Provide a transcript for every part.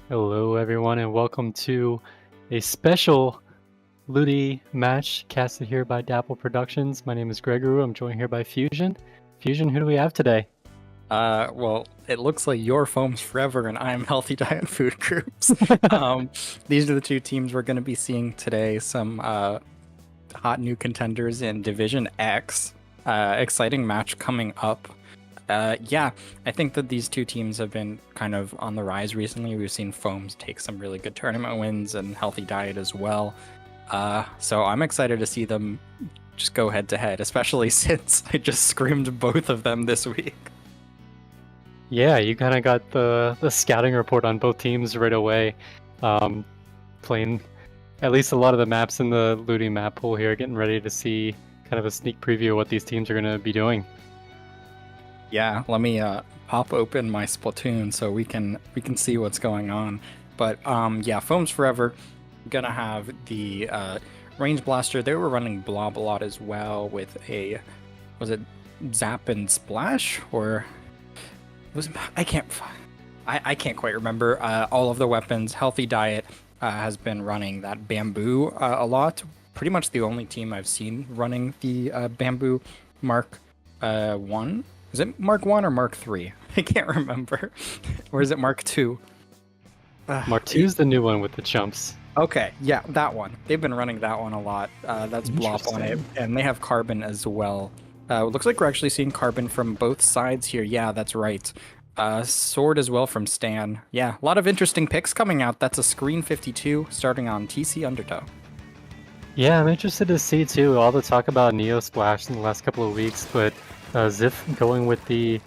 Hello, everyone, and welcome to a special LUTI match casted here by Dapple Productions. My name is Gregory. I'm joined here by Fusion. Fusion, who do we have today? Well, it looks like you're Foams Forever and I'm Healthy Diet Food Groups. These are the two teams we're going to be seeing today. Some hot new contenders in Division X. Exciting match coming up. Yeah, I think that these two teams have been kind of on the rise recently. We've seen Foams take some really good tournament wins and Healthy Diet as well. So I'm excited to see them just go head to head, especially since I just screamed both of them this week. Yeah, you kind of got the scouting report on both teams right away. Playing at least a lot of the maps in the LUTI map pool here, getting ready to see kind of a sneak preview of what these teams are going to be doing. Yeah, let me pop open my Splatoon so we can see what's going on. But yeah, Foams Forever gonna have the range blaster. They were running Blob a lot as well with a, was it Zap and Splash, or was it, I can't quite remember. All of the weapons. Healthy Diet has been running that Bamboo a lot. Pretty much the only team I've seen running the Bamboo Mark 1. Is it Mark 1 or Mark 3? I can't remember. Or is it Mark 2? Mark 2 is the new one with the jumps. Okay, yeah, that one. They've been running that one a lot. That's Blop on it. And they have Carbon as well. It looks like we're actually seeing Carbon from both sides here. Yeah, that's right. Sword as well from Stan. Yeah, a lot of interesting picks coming out. That's a Screen 52 starting on TC Undertow. Yeah, I'm interested to see too all the talk about Neo Splash in the last couple of weeks, but Ziff going with the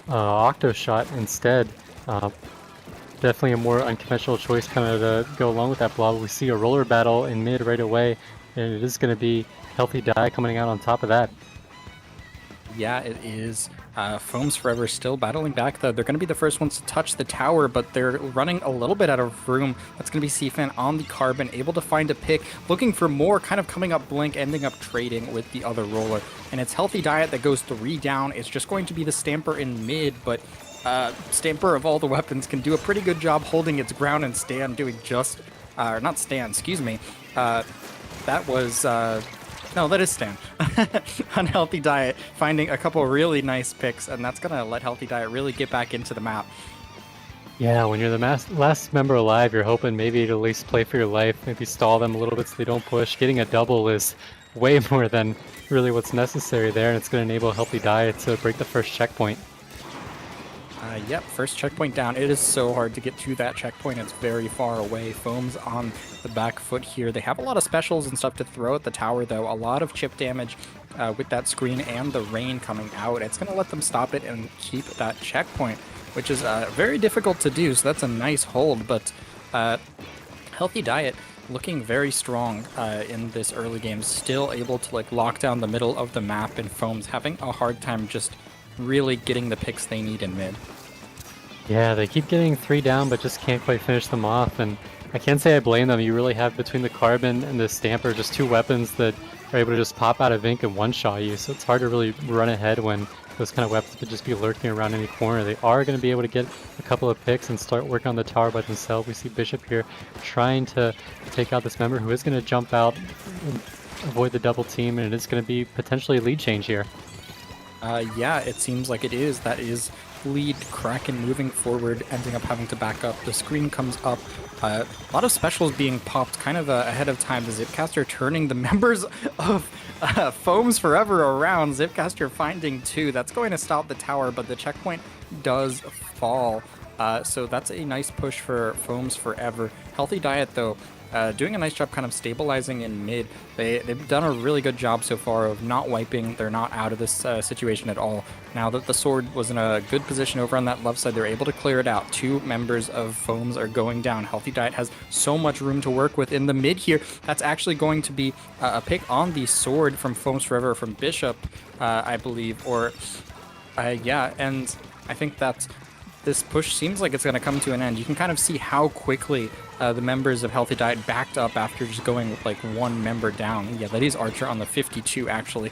Octo Shot instead. Definitely a more unconventional choice kind of to go along with that blob. We see a roller battle in mid right away, and it is going to be Healthy Diet coming out on top of that. Yeah, it is. Foams Forever still battling back, though. They're going to be the first ones to touch the tower, but they're running a little bit out of room. That's going to be Cfan on the Carbon, able to find a pick, looking for more, kind of coming up Blink, ending up trading with the other roller. And it's Healthy Diet that goes 3 down. It's just going to be the Stamper in mid, but Stamper of all the weapons can do a pretty good job holding its ground, and Stan doing just... not Stan, excuse me. That was... No, that is Stan. Unhealthy Diet, finding a couple really nice picks, and that's going to let Healthy Diet really get back into the map. Yeah, when you're the last member alive, you're hoping maybe to at least play for your life, maybe stall them a little bit so they don't push. Getting a double is way more than really what's necessary there, and it's going to enable Healthy Diet to break the first checkpoint. Yep, first checkpoint down. It is so hard to get to that checkpoint. It's very far away. Foams on the back foot here. They have a lot of specials and stuff to throw at the tower, though. A lot of chip damage with that screen and the rain coming out. It's going to let them stop it and keep that checkpoint, which is very difficult to do. So that's a nice hold, but Healthy Diet looking very strong in this early game. Still able to lock down the middle of the map, and Foams having a hard time just really getting the picks they need in mid. Yeah, they keep getting 3 down, but just can't quite finish them off, and I can't say I blame them. You really have, between the Carbon and the Stamper, just 2 weapons that are able to just pop out of Ink and one-shot you, so it's hard to really run ahead when those kind of weapons could just be lurking around any corner. They are going to be able to get a couple of picks and start working on the tower by themselves. We see Bishop here trying to take out this member who is going to jump out and avoid the double team, and it's going to be potentially a lead change here. Yeah, it seems like it is. That is lead Kraken moving forward, ending up having to back up. The screen comes up. A lot of specials being popped kind of ahead of time. The Zipcaster turning the members of Foams Forever around. Zipcaster finding 2. That's going to stop the tower, but the checkpoint does fall. So that's a nice push for Foams Forever. Healthy Diet, though, doing a nice job kind of stabilizing in mid. They've done a really good job so far of not wiping. They're not out of this situation at all. Now that the Sword was in a good position over on that left side, they're able to clear it out. 2 members of Foams are going down. Healthy Diet has so much room to work with in the mid here. That's actually going to be a pick on the Sword from Foams Forever, from Bishop, I believe. Or, yeah, and I think that's... This push seems like it's going to come to an end. You can kind of see how quickly the members of Healthy Diet backed up after just going with 1 member down. Yeah, that is Archer on the 52, actually.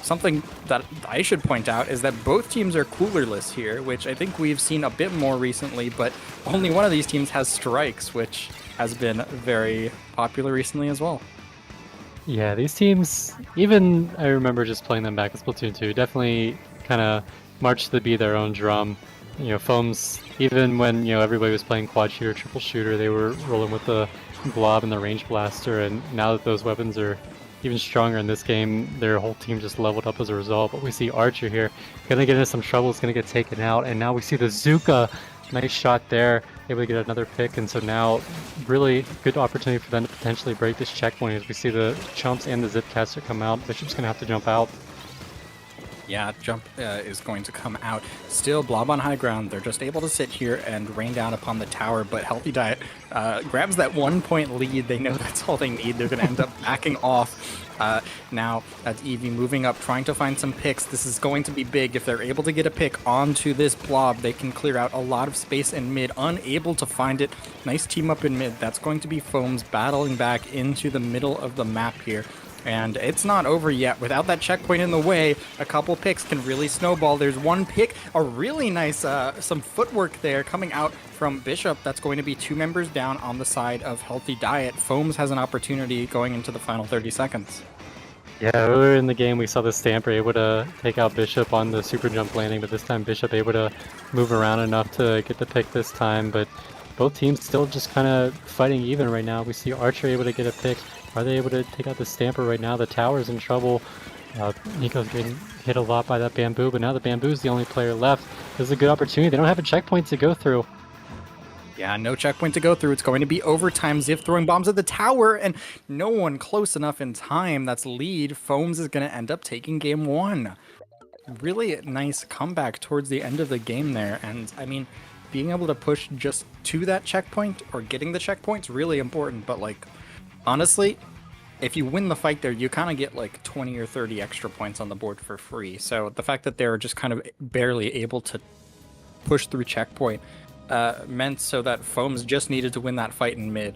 Something that I should point out is that both teams are coolerless here, which I think we've seen a bit more recently, but only one of these teams has strikes, which has been very popular recently as well. Yeah, these teams, even I remember just playing them back in Splatoon 2, definitely kind of marched to the beat of their own drum. Foams, even when, everybody was playing quad shooter, triple shooter, they were rolling with the blob and the range blaster, and now that those weapons are even stronger in this game, their whole team just leveled up as a result. But we see Archer here, gonna get into some trouble, is gonna get taken out, and now we see the Zuka. Nice shot there, able to get another pick, and so now really good opportunity for them to potentially break this checkpoint as we see the Chumps and the Zipcaster come out. Bishop's gonna have to jump out. Yeah, jump is going to come out. Still, Blob on high ground. They're just able to sit here and rain down upon the tower, but Healthy Diet grabs that 1-point lead. They know that's all they need. They're going to end up backing off. Now, that's Eevee moving up, trying to find some picks. This is going to be big. If they're able to get a pick onto this Blob, they can clear out a lot of space in mid. Unable to find it. Nice team up in mid. That's going to be Foams battling back into the middle of the map here. And it's not over yet. Without that checkpoint in the way, a couple picks can really snowball. There's one pick, a really nice, some footwork there coming out from Bishop. That's going to be 2 members down on the side of Healthy Diet. Foams has an opportunity going into the final 30 seconds. Yeah, earlier in the game we saw the Stamper able to take out Bishop on the super jump landing, but this time Bishop able to move around enough to get the pick this time. But both teams still just kind of fighting even right now. We see Archer able to get a pick. Are they able to take out the Stamper right now? The tower's in trouble. Nico's getting hit a lot by that Bamboo, but now the Bamboo's the only player left. This is a good opportunity. They don't have a checkpoint to go through. Yeah, no checkpoint to go through. It's going to be overtime. Ziv throwing bombs at the tower, and no one close enough in time. That's lead. Foams is going to end up taking game 1. Really nice comeback towards the end of the game there, and I mean, being able to push just to that checkpoint or getting the checkpoint's really important, but like, honestly, if you win the fight there, you kind of get like 20 or 30 extra points on the board for free. So the fact that they're just kind of barely able to push through checkpoint meant so that Foams just needed to win that fight in mid.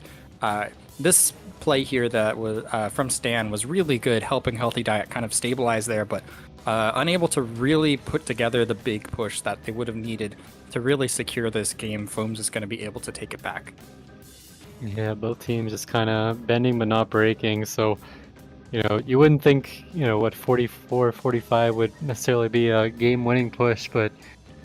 This play here that was from Stan was really good, helping Healthy Diet kind of stabilize there, but unable to really put together the big push that they would have needed to really secure this game. Foams is going to be able to take it back. Yeah, both teams just kind of bending but not breaking. So, you wouldn't think, 44-45 would necessarily be a game-winning push, but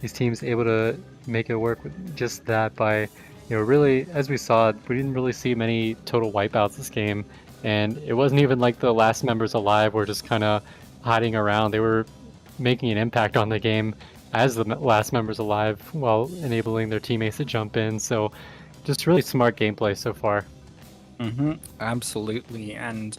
these teams able to make it work with just that by, really, as we saw, we didn't really see many total wipeouts this game. And it wasn't even like the last members alive were just kind of hiding around. They were making an impact on the game as the last members alive while enabling their teammates to jump in. So, just really smart gameplay so far. Absolutely. And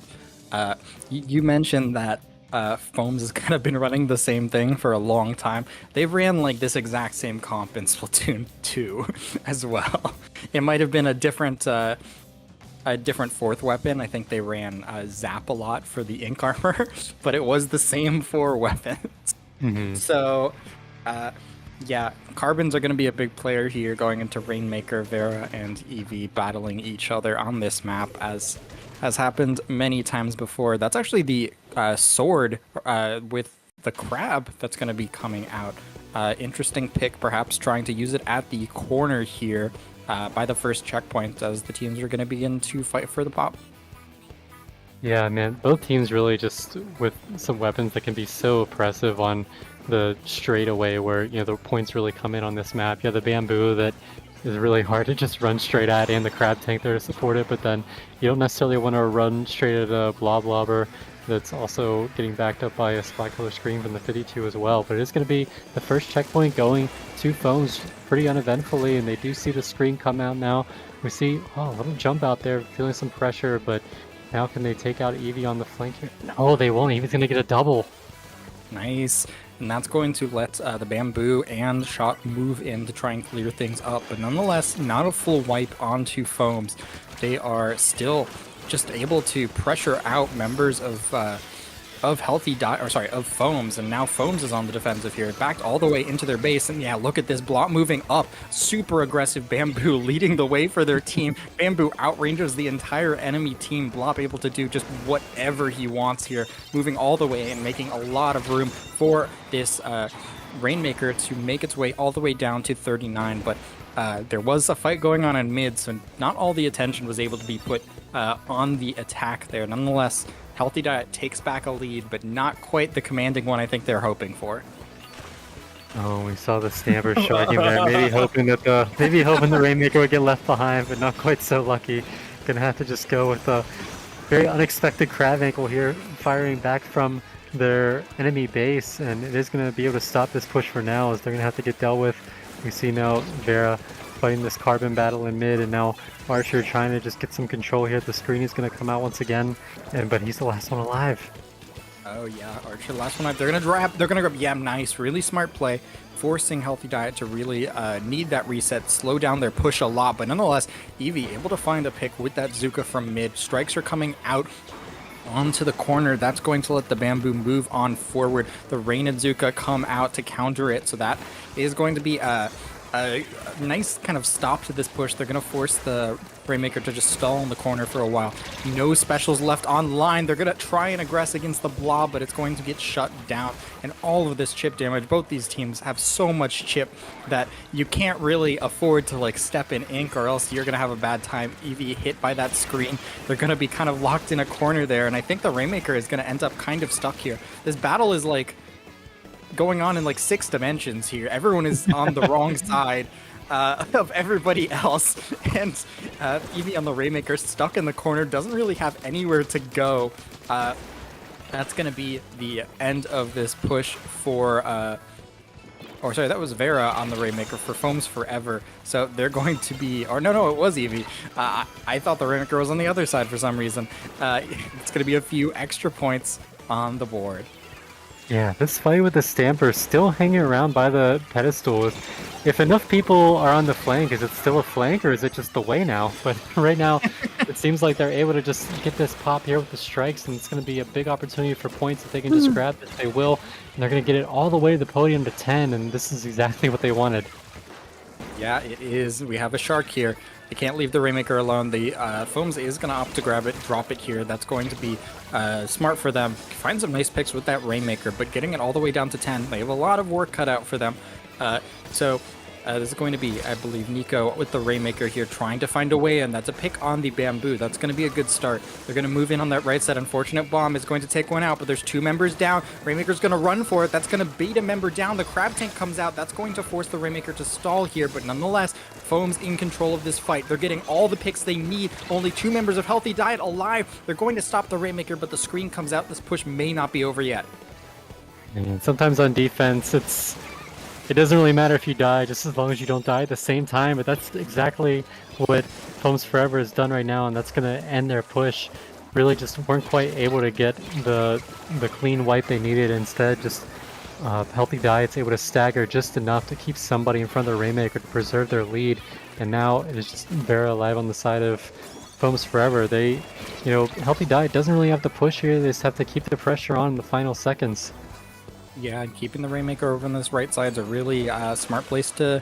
you mentioned that Foams has kind of been running the same thing for a long time. They've ran like this exact same comp in Splatoon 2 as well. It might have been a different fourth weapon. I think they ran Zap a lot for the ink armor, but it was the same 4 weapons. So yeah, Carbons are going to be a big player here going into Rainmaker, Vera, and Eevee battling each other on this map, as has happened many times before. That's actually the sword with the crab that's going to be coming out. Interesting pick, perhaps trying to use it at the corner here by the first checkpoint, as the teams are going to begin to fight for the pop. Yeah, man, both teams really just with some weapons that can be so oppressive on the straightaway where, the points really come in on this map. You have the Bamboo that is really hard to just run straight at, and the Crab Tank there to support it, but then you don't necessarily want to run straight at a Bloblobber that's also getting backed up by a Spot Killer Scream from the 52 as well. But it is going to be the first checkpoint going to Foams pretty uneventfully, and they do see the screen come out now. We see, a little jump out there, feeling some pressure, but now can they take out Eevee on the flank here? No, they won't. Eevee's going to get a double. Nice. And that's going to let the Bamboo and Shot move in to try and clear things up. But nonetheless, not a full wipe onto Foams. They are still just able to pressure out members of of of Foams, and now Foams is on the defensive here, backed all the way into their base, and yeah, look at this block moving up, super aggressive. Bamboo leading the way for their team. Bamboo outranges the entire enemy team. Blop able to do just whatever he wants here, moving all the way and making a lot of room for this Rainmaker to make its way all the way down to 39, but there was a fight going on in mid, so not all the attention was able to be put on the attack there. Nonetheless, Healthy Diet takes back a lead, but not quite the commanding one I think they're hoping for. Oh, we saw the Stamper sharking there. Maybe hoping the Rainmaker would get left behind, but not quite so lucky. Gonna have to just go with a very unexpected crab ankle here, firing back from their enemy base, and it is gonna be able to stop this push for now, as they're gonna have to get dealt with. We see now Vera fighting this carbon battle in mid, and now Archer trying to just get some control here. The screen is gonna come out once again, but he's the last one alive. Oh yeah, Archer last one up. They're gonna grab. Yeah, nice, really smart play, forcing Healthy Diet to really need that reset, slow down their push a lot. But nonetheless, Eevee able to find a pick with that Zuka from mid. Strikes are coming out onto the corner. That's going to let the Bamboo move on forward. The Rain and Zuka come out to counter it, so that is going to be a nice kind of stop to this push. They're going to force the Rainmaker to just stall in the corner for a while. No specials left online. They're going to try and aggress against the Blob, but it's going to get shut down. And all of this chip damage, both these teams have so much chip that you can't really afford to like step in ink, or else you're going to have a bad time. Eevee hit by that screen. They're going to be kind of locked in a corner there, and I think the Rainmaker is going to end up kind of stuck here. This battle is like going on in like 6 dimensions here. Everyone is on the wrong side of everybody else, and Eevee on the Rainmaker stuck in the corner, doesn't really have anywhere to go. That's gonna be the end of this push for or sorry, that was Vera on the Rainmaker for Foams Forever. So they're going to be, or no, it was Eevee. I thought the Rainmaker was on the other side for some reason. It's gonna be a few extra points on the board. Yeah, this fight with the Stamper still hanging around by the pedestal. If enough people are on the flank, is it still a flank, or is it just the way now? But right now, it seems like they're able to just get this pop here with the strikes, and it's going to be a big opportunity for points if they can just grab it. They will, and they're going to get it all the way to the podium to 10, and this is exactly what they wanted. Yeah, it is. We have a shark here. They can't leave the Rainmaker alone. The Foams is going to opt to grab it, drop it here. That's going to be smart for them. Find some nice picks with that Rainmaker, but getting it all the way down to 10, they have a lot of work cut out for them. This is going to be, I believe, Nico with the Rainmaker here trying to find a way in. That's a pick on the Bamboo. That's going to be a good start. They're going to move in on that right side. Unfortunate Bomb is going to take one out, but there's 2 members down. Rainmaker's going to run for it. That's going to bait a member down. The Crab Tank comes out. That's going to force the Rainmaker to stall here, but nonetheless, Foam's in control of this fight. They're getting all the picks they need. Only 2 members of Healthy Diet alive. They're going to stop the Rainmaker, but the screen comes out. This push may not be over yet. And sometimes on defense, it doesn't really matter if you die, just as long as you don't die at the same time, but that's exactly what Foams Forever has done right now, and that's going to end their push. Really just weren't quite able to get the clean wipe they needed. Instead, just Healthy Diet's able to stagger just enough to keep somebody in front of the Rainmaker to preserve their lead, and now it is just Vera alive on the side of Foams Forever. Healthy Diet doesn't really have to push here, they just have to keep the pressure on in the final seconds. Yeah, and keeping the Rainmaker over on this right side is a really smart place to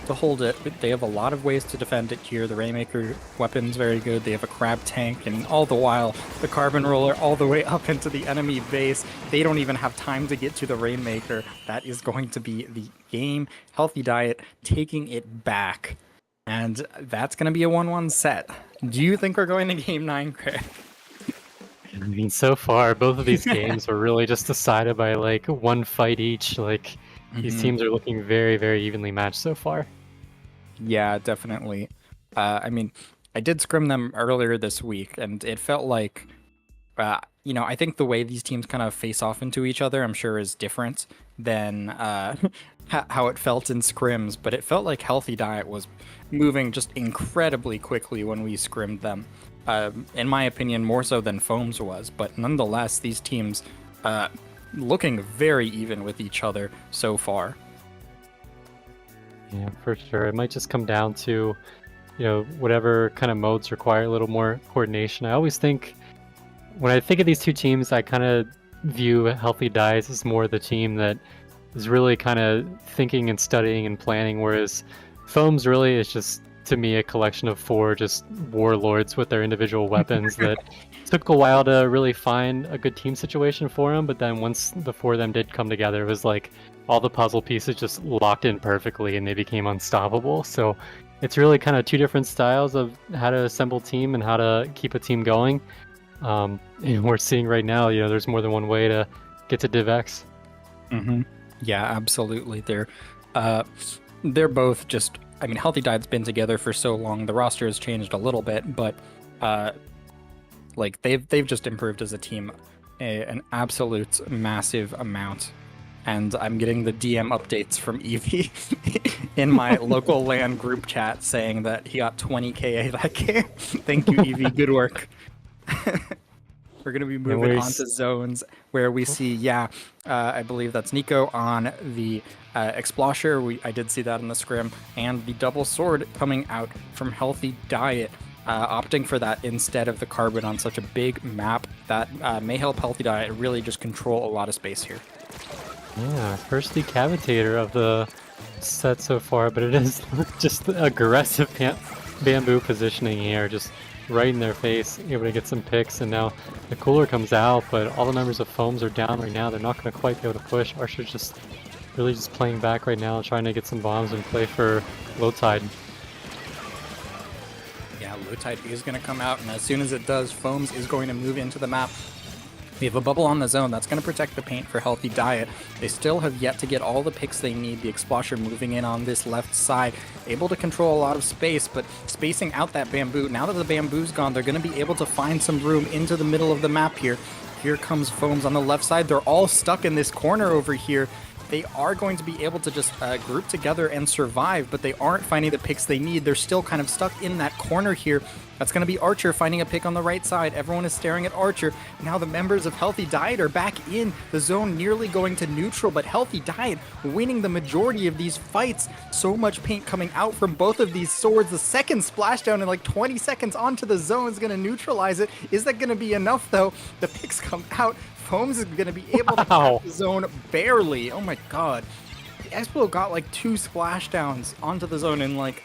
hold it. They have a lot of ways to defend it here. The Rainmaker weapon's very good. They have a Crab Tank, and all the while, the Carbon Roller all the way up into the enemy base. They don't even have time to get to the Rainmaker. That is going to be the game. Healthy Diet taking it back. And that's going to be a 1-1 set. Do you think we're going to Game 9, Craig? I mean, so far, both of these games were really just decided by, like, 1 fight each. These teams are looking very, very evenly matched so far. Yeah, definitely. I mean, I did scrim them earlier this week, and it felt like, I think the way these teams kind of face off into each other, I'm sure, is different than how it felt in scrims, but it felt like Healthy Diet was moving just incredibly quickly when we scrimmed them. In my opinion, more so than Foams was, but nonetheless, these teams looking very even with each other so far. Yeah, for sure. It might just come down to, whatever kind of modes require a little more coordination. I always think, when I think of these two teams, I kind of view Healthy Dies as more the team that is really kind of thinking and studying and planning, whereas Foams really is just, to me, a collection of 4 just warlords with their individual weapons that took a while to really find a good team situation for them, but then once the 4 of them did come together, it was like all the puzzle pieces just locked in perfectly and they became unstoppable. So it's really kind of 2 different styles of how to assemble team and how to keep a team going. And we're seeing right now, there's more than one way to get to Div X. Mm-hmm. Yeah, absolutely. They're both just. I mean, Healthy Diet's been together for so long. The roster has changed a little bit, but like they've just improved as a team an absolute massive amount. And I'm getting the DM updates from Evie in my local LAN group chat saying that he got 20 KA that game. Thank you, Evie. Good work. We're going to be moving on to zones where we see, I believe that's Nico on the Explosher. I did see that in the scrim. And the double sword coming out from Healthy Diet, opting for that instead of the Carbon on such a big map. That may help Healthy Diet really just control a lot of space here. Yeah, first decavitator of the set so far, but it is just aggressive bamboo positioning here, just right in their face, able to get some picks, and now the cooler comes out, but all the members of Foams are down right now. They're not going to quite be able to push. Archer's just really just playing back right now, trying to get some bombs and play for LUTI. Yeah, LUTI is going to come out, and as soon as it does, Foams is going to move into the map. We have a bubble on the zone. That's going to protect the paint for Healthy Diet. They still have yet to get all the picks they need. The Explosher moving in on this left side, able to control a lot of space, but spacing out that bamboo. Now that the bamboo's gone, they're going to be able to find some room into the middle of the map here. Here comes Foams on the left side. They're all stuck in this corner over here. They are going to be able to just group together and survive, but they aren't finding the picks they need. They're still kind of stuck in that corner here. That's going to be Archer finding a pick on the right side. Everyone is staring at Archer. Now the members of Healthy Diet are back in the zone, nearly going to neutral, but Healthy Diet winning the majority of these fights. So much paint coming out from both of these swords. The second splashdown in like 20 seconds onto the zone is going to neutralize it. Is that going to be enough, though? The picks come out. Foams is going to be able to pass the zone barely. Oh my god. Expo got like 2 splashdowns onto the zone in like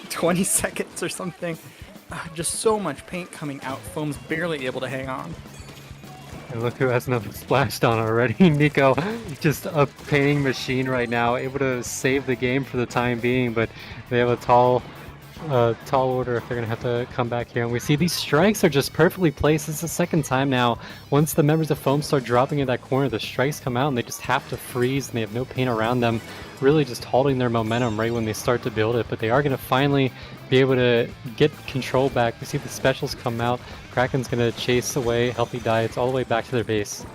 20 seconds or something. Just so much paint coming out. Foam's barely able to hang on. And look who has another splashdown already. Nico, just a painting machine right now, able to save the game for the time being, but they have a tall order if they're going to have to come back here. And we see these strikes are just perfectly placed. It's the second time now. Once the members of Foam start dropping in that corner, the strikes come out and they just have to freeze and they have no paint around them, really just halting their momentum right when they start to build it. But they are going to finally be able to get control back. We see the specials come out. Kraken's going to chase away Healthy Diets all the way back to their base.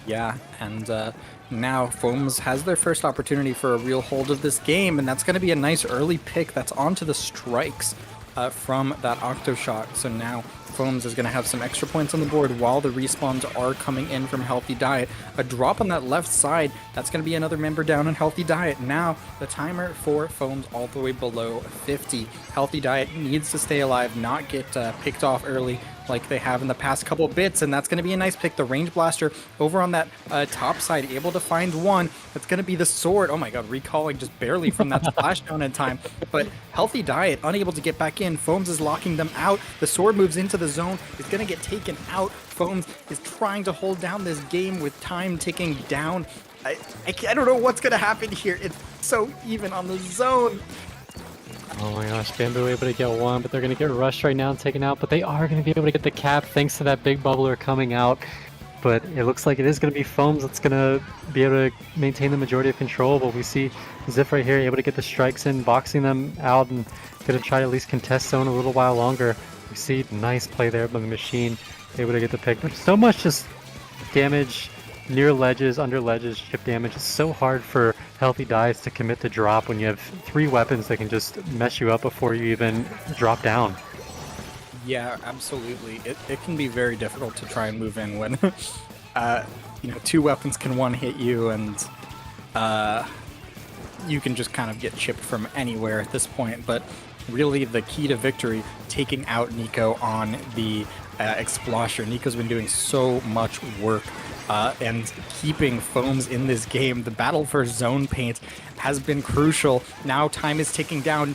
Yeah, and now Foams has their first opportunity for a real hold of this game, and that's going to be a nice early pick that's onto the strikes from that Octo Shot. So now Foams is going to have some extra points on the board while the respawns are coming in from Healthy Diet. A drop on that left side, that's going to be another member down on Healthy Diet. Now the timer for Foams all the way below 50. Healthy Diet needs to stay alive, not get picked off early like they have in the past couple bits, and that's going to be a nice pick. The Range Blaster over on that top side, able to find one. That's going to be the sword. Oh my god, recalling just barely from that splashdown in time. But Healthy Diet unable to get back in. Foams is locking them out. The sword moves into the zone. It's going to get taken out. Foams is trying to hold down this game with time ticking down. I don't know what's going to happen here. It's so even on the zone. Oh my gosh, Bamboo able to get one, but they're going to get rushed right now and taken out, but they are going to be able to get the cap thanks to that big bubbler coming out. But it looks like it is going to be Foams that's going to be able to maintain the majority of control, but we see Ziff right here able to get the strikes in, boxing them out, and going to try to at least contest zone a little while longer. We see nice play there by the machine, able to get the pick, but so much just damage near ledges, under ledges, chip damage. It's so hard for Healthy Dies to commit to drop when you have 3 weapons that can just mess you up before you even drop down. Yeah, absolutely. It can be very difficult to try and move in when 2 weapons can one hit you, and you can just kind of get chipped from anywhere at this point. But really the key to victory, taking out Nico on the Explosher. Nico's been doing so much work and keeping Foams in this game. The battle for zone paint has been crucial. Now time is ticking down.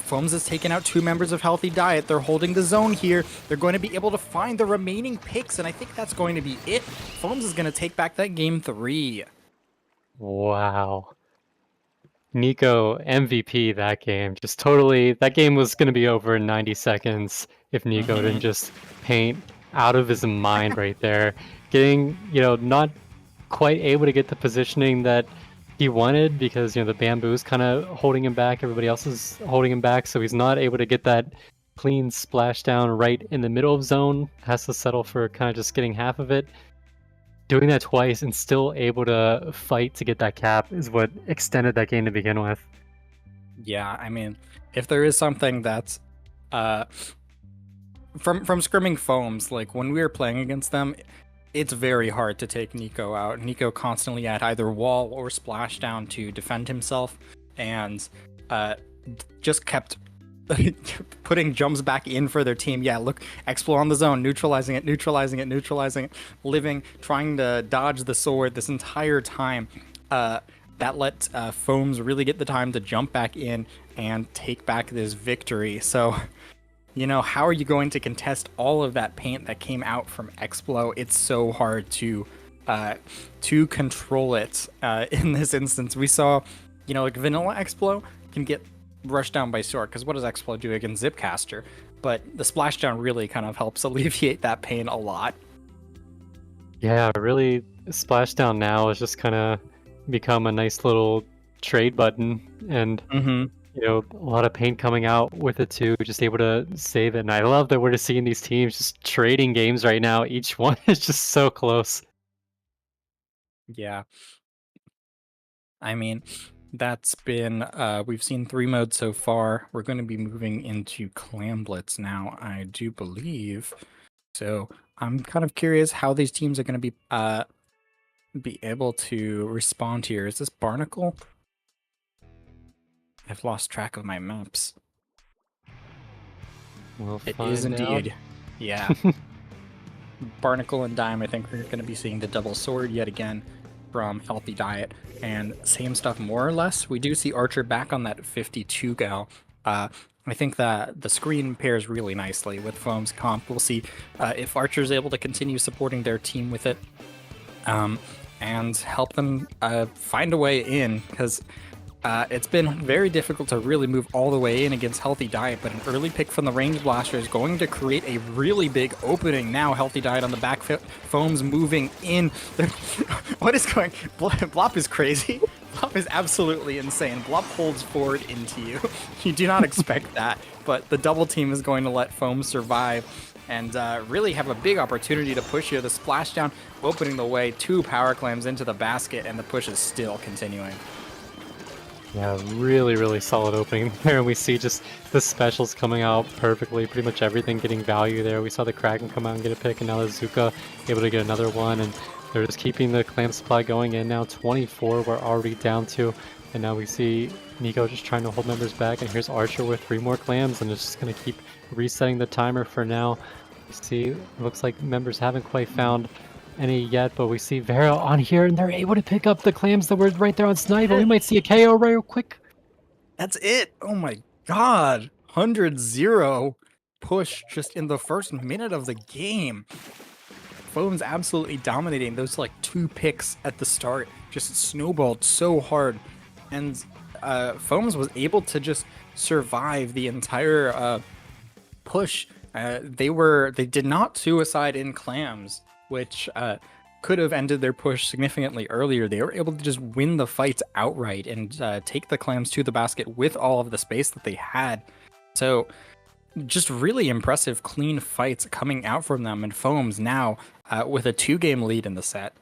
Foams has taken out 2 members of Healthy Diet. They're holding the zone here. They're going to be able to find the remaining picks, and I think that's going to be it. Foams is going to take back that game 3. Wow. Nico MVP that game. Just totally, that game was going to be over in 90 seconds if Nico didn't just paint out of his mind right there. Getting, not quite able to get the positioning that he wanted because, the bamboo's kind of holding him back. Everybody else is holding him back. So he's not able to get that clean splashdown right in the middle of zone. Has to settle for kind of just getting half of it. Doing that twice and still able to fight to get that cap is what extended that game to begin with. Yeah, I mean, if there is something that's from scrimming Foams, like when we were playing against them, it's very hard to take Nico out. Nico constantly had either wall or splashdown to defend himself, and just kept putting jumps back in for their team. Yeah, look, explore on the zone, neutralizing it, living, trying to dodge the sword this entire time. That let Foams really get the time to jump back in and take back this victory. So, how are you going to contest all of that paint that came out from Explo? It's so hard to control it. In this instance, we saw, like vanilla Explo can get rushed down by sword, because what does Explo do against Zipcaster? But the splashdown really kind of helps alleviate that pain a lot. Yeah, really, splashdown now has just kind of become a nice little trade button, and a lot of paint coming out with it too, just able to save it. And I love that we're just seeing these teams just trading games right now. Each one is just so close. Yeah. I mean, that's been, we've seen 3 modes so far. We're going to be moving into Clam Blitz now, I do believe. So I'm kind of curious how these teams are going to be able to respond here. Is this Barnacle? I've lost track of my maps. It is indeed. Yeah. Barnacle and Dime, I think we're going to be seeing the double sword yet again from Healthy Diet, and same stuff more or less. We do see Archer back on that 52 gal. I think that the screen pairs really nicely with Foam's comp. We'll see if Archer's able to continue supporting their team with it and help them find a way in, because it's been very difficult to really move all the way in against Healthy Diet, but an early pick from the Range Blaster is going to create a really big opening. Now Healthy Diet on the back, Foam's moving in. What is going? Blop is crazy. Blop is absolutely insane. Blop holds forward into you. You do not expect that, but the double team is going to let Foam survive and really have a big opportunity to push here. The splashdown opening the way, 2 power clams into the basket, and the push is still continuing. Yeah, really, really solid opening there. And we see just the specials coming out perfectly. Pretty much everything getting value there. We saw the Kraken come out and get a pick, and now the Zuka able to get another one. And they're just keeping the clam supply going in. Now 24 we're already down to. And now we see Nico just trying to hold members back. And here's Archer with 3 more clams, and it's just going to keep resetting the timer for now. You see, it looks like members haven't quite found any yet, but we see Vera on here, and they're able to pick up the clams that were right there on Snipe. We might see a KO real quick. That's it. Oh my god. 100-0 push just in the first minute of the game. Foam's absolutely dominating. Those 2 picks at the start just snowballed so hard, and Foams was able to just survive the entire push. They did not suicide in clams, which could have ended their push significantly earlier. They were able to just win the fights outright and take the clams to the basket with all of the space that they had. So just really impressive, clean fights coming out from them, and Foams now with a 2-game lead in the set.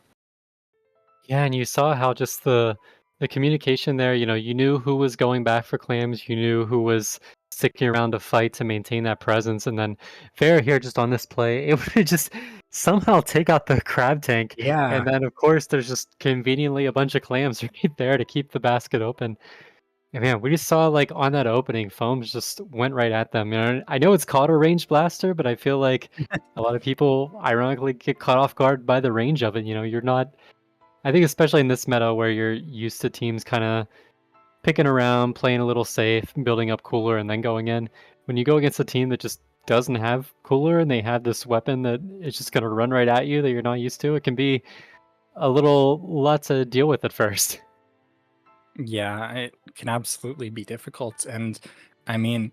Yeah, and you saw how just the communication there, you knew who was going back for clams, you knew who was sticking around to fight to maintain that presence, and then Fair here just on this play, it would just somehow take out the crab tank. Yeah. And then of course there's just conveniently a bunch of clams right there to keep the basket open. And man, we just saw like on that opening, Foams just went right at them. You know, I know it's called a range blaster, but I feel like a lot of people ironically get caught off guard by the range of it. You know, you're not. I think especially in this meta where you're used to teams kind of picking around, playing a little safe, building up cooler, and then going in. When you go against a team that just doesn't have cooler and they have this weapon that is just going to run right at you that you're not used to, it can be a little lot to deal with at first. Yeah, it can absolutely be difficult. And I mean,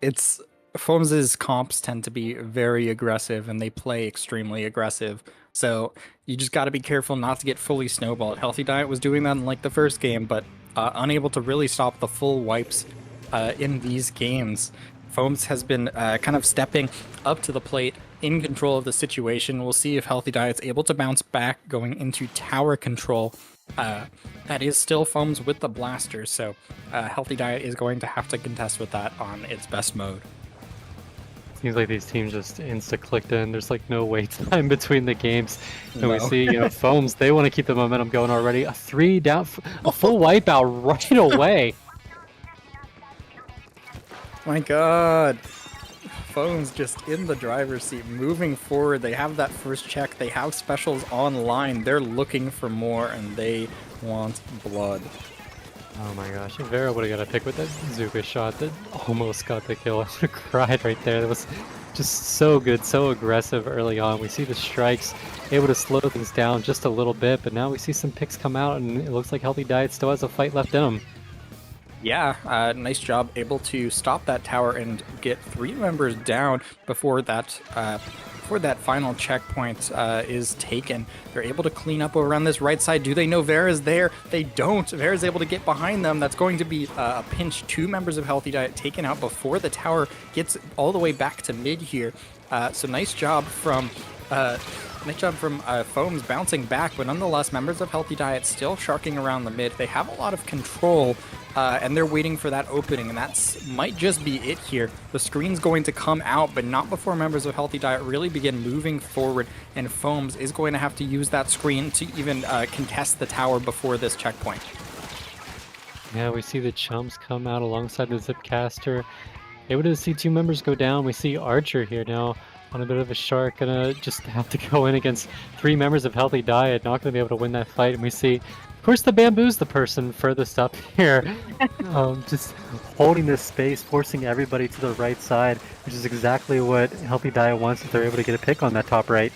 it's Foams's comps tend to be very aggressive and they play extremely aggressive. So you just got to be careful not to get fully snowballed. Healthy Diet was doing that in like the first game, but unable to really stop the full wipes in these games. Foams has been kind of stepping up to the plate in control of the situation. We'll see if Healthy Diet's able to bounce back going into tower control. That is still Foams with the blaster, so Healthy Diet is going to have to contest with that on its best mode. Seems like these teams just insta-clicked in. There's like no wait time between the games. And we No. see, Foams, they want to keep the momentum going already. A 3 down, a full wipeout right away. My god. Foams just in the driver's seat, moving forward. They have that first check. They have specials online. They're looking for more, and they want blood. Oh my gosh, if Vera would have got a pick with that Zuka shot that almost got the kill, I would have cried right there. That was just so good, so aggressive early on. We see the strikes able to slow things down just a little bit, but now we see some picks come out, and it looks like Healthy Diet still has a fight left in him. Yeah, nice job able to stop that tower and get 3 members down before that final checkpoint is taken. They're able to clean up around this right side. Do they know Vera's there? They don't. Vera's able to get behind them. That's going to be a pinch. 2 members of Healthy Diet taken out before the tower gets all the way back to mid here. So nice job from Foams bouncing back, but nonetheless, members of Healthy Diet still sharking around the mid. They have a lot of control, and they're waiting for that opening, and that's might just be it here. The screen's going to come out, but not before members of Healthy Diet really begin moving forward, and Foams is going to have to use that screen to even contest the tower before this checkpoint. Yeah, we see the chumps come out alongside the Zipcaster. Able to see 2 members go down. We see Archer here now on a bit of a shark, gonna just have to go in against 3 members of Healthy Diet, not gonna be able to win that fight. And we see, of course, the Bamboo's the person furthest up here, just holding this space, forcing everybody to the right side, which is exactly what Healthy Diet wants if they're able to get a pick on that top right.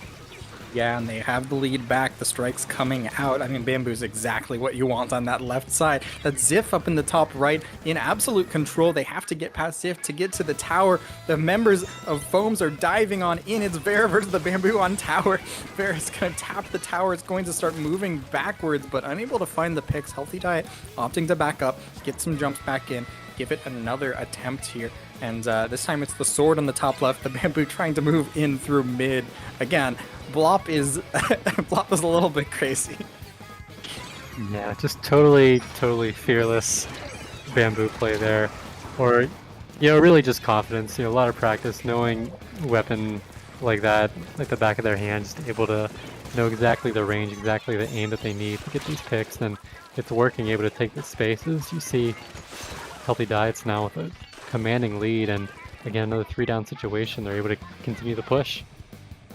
Yeah, and they have the lead back. The strike's coming out. I mean, Bamboo's exactly what you want on that left side. That Ziff up in the top right in absolute control. They have to get past Ziff to get to the tower. The members of Foams are diving on in. It's Vera versus the Bamboo on tower. Vera's going to tap the tower. It's going to start moving backwards, but unable to find the picks. Healthy Diet opting to back up, get some jumps back in, give it another attempt here. And this time it's the sword on the top left, the Bamboo trying to move in through mid. Again, Blop is Blop is a little bit crazy. Yeah, just totally fearless Bamboo play there. Or, really just confidence, a lot of practice, knowing weapon like that, like the back of their hand, just able to know exactly the range, exactly the aim that they need to get these picks, and it's working, able to take the spaces. You see Healthy Diets now with a commanding lead, and again, another 3 down situation, they're able to continue the push.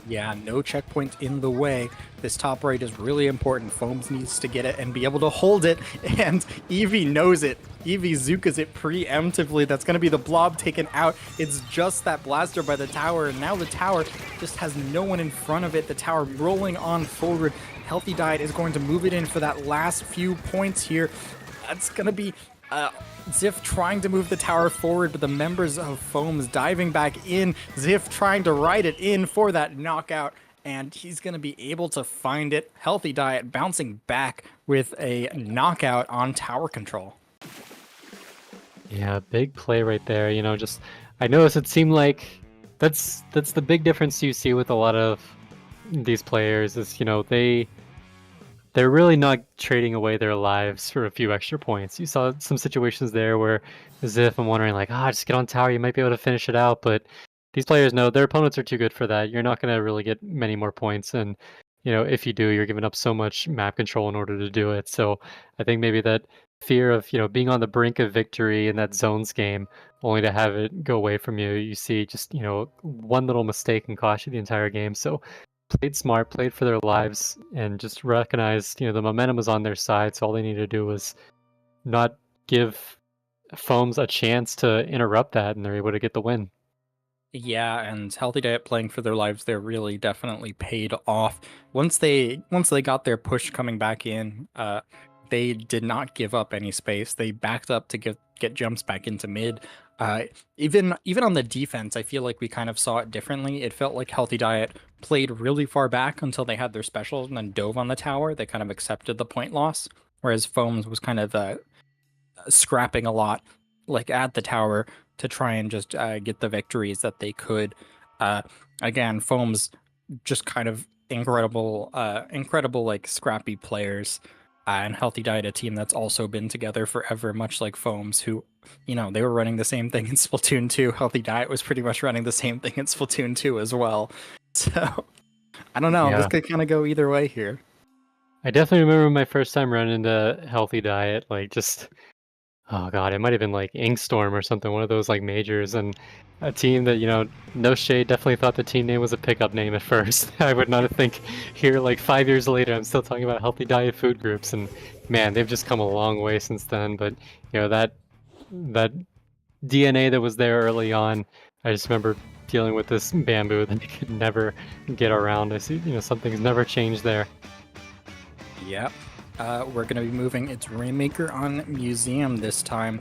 Yeah, no checkpoint in the way. This top right is really important. Foams needs to get it and be able to hold it, and Eevee knows it. Eevee Zukas it preemptively. That's going to be the blob taken out. It's just that blaster by the tower, and now the tower just has no one in front of it. The tower rolling on forward. Healthy Diet is going to move it in for that last few points here. That's going to be Ziff trying to move the tower forward, but the members of Foams diving back in. Ziff trying to ride it in for that knockout, and he's going to be able to find it. Healthy Diet bouncing back with a knockout on tower control. Yeah, big play right there. I noticed it seemed like that's the big difference you see with a lot of these players is, they're really not trading away their lives for a few extra points. You saw some situations there where, as if I'm wondering, like, just get on tower, you might be able to finish it out. But these players know their opponents are too good for that. You're not going to really get many more points. And, if you do, you're giving up so much map control in order to do it. So I think maybe that fear of, being on the brink of victory in that zones game, only to have it go away from you. You see just, one little mistake can cost you the entire game. So played smart, played for their lives, and just recognized, the momentum was on their side. So all they needed to do was not give Foams a chance to interrupt that, and they're able to get the win. Yeah, and Healthy Diet playing for their lives there really definitely paid off. Once they got their push coming back in, they did not give up any space. They backed up to get jumps back into mid. Even on the defense, I feel like we kind of saw it differently. It felt like Healthy Diet played really far back until they had their specials and then dove on the tower. They kind of accepted the point loss, whereas Foams was kind of scrapping a lot, like at the tower to try and just get the victories that they could. Again, Foam's just kind of incredible like scrappy players, and Healthy Diet, a team that's also been together forever, much like Foams, who, they were running the same thing in Splatoon 2. Healthy Diet was pretty much running the same thing in Splatoon 2 as well. So I don't know. Yeah. This could kind of go either way here. I definitely remember my first time running into Healthy Diet, like just oh god, it might have been like Inkstorm or something, one of those like majors, and a team that, no shade, definitely thought the team name was a pickup name at first. I would not think here like 5 years later I'm still talking about Healthy Diet food groups, and man, they've just come a long way since then. But that DNA that was there early on, I just remember dealing with this bamboo that they could never get around. I see, something's never changed there. Yep. We're going to be moving its Rainmaker on Museum this time.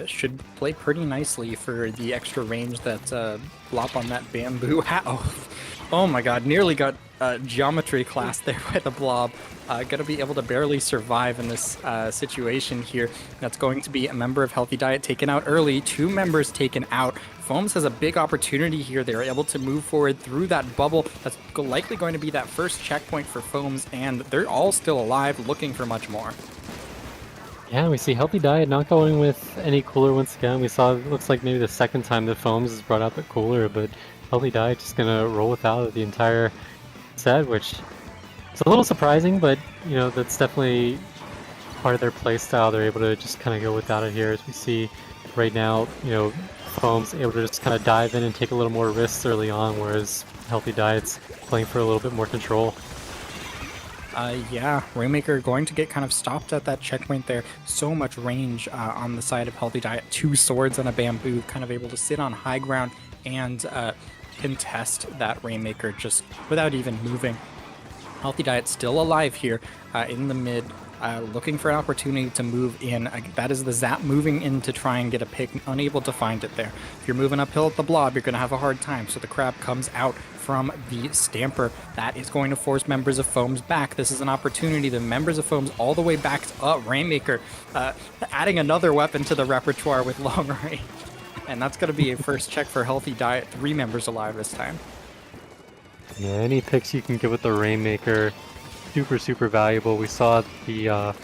Should play pretty nicely for the extra range that Blop on that bamboo. Oh my god, nearly got geometry class there by the Blob. Gonna be able to barely survive in this situation here. That's going to be a member of Healthy Diet taken out early. 2 members taken out. Foams has a big opportunity here. They're able to move forward through that bubble. That's likely going to be that first checkpoint for Foams, and they're all still alive, looking for much more. Yeah, we see Healthy Diet not going with any cooler once again. We saw, it looks like maybe the second time that Foams has brought out the cooler, but Healthy Diet just gonna roll without it the entire set, which is a little surprising, but that's definitely part of their play style. They're able to just kind of go without it here, as we see right now. Foam's able to just kind of dive in and take a little more risks early on, whereas Healthy Diet's playing for a little bit more control. Yeah, Rainmaker going to get kind of stopped at that checkpoint there. So much range on the side of Healthy Diet. 2 swords and a bamboo, kind of able to sit on high ground and contest that Rainmaker just without even moving. Healthy Diet still alive here in the mid, looking for an opportunity to move in. That is the Zap moving in to try and get a pick, unable to find it there. If you're moving uphill at the Blob, you're going to have a hard time. So the Crab comes out from the Stamper. That is going to force members of Foams back. This is an opportunity. The members of Foams all the way backed up. Rainmaker adding another weapon to the repertoire with long range. And that's going to be a first check for Healthy Diet. 3 members alive this time. Yeah, any picks you can get with the Rainmaker, super valuable. We saw the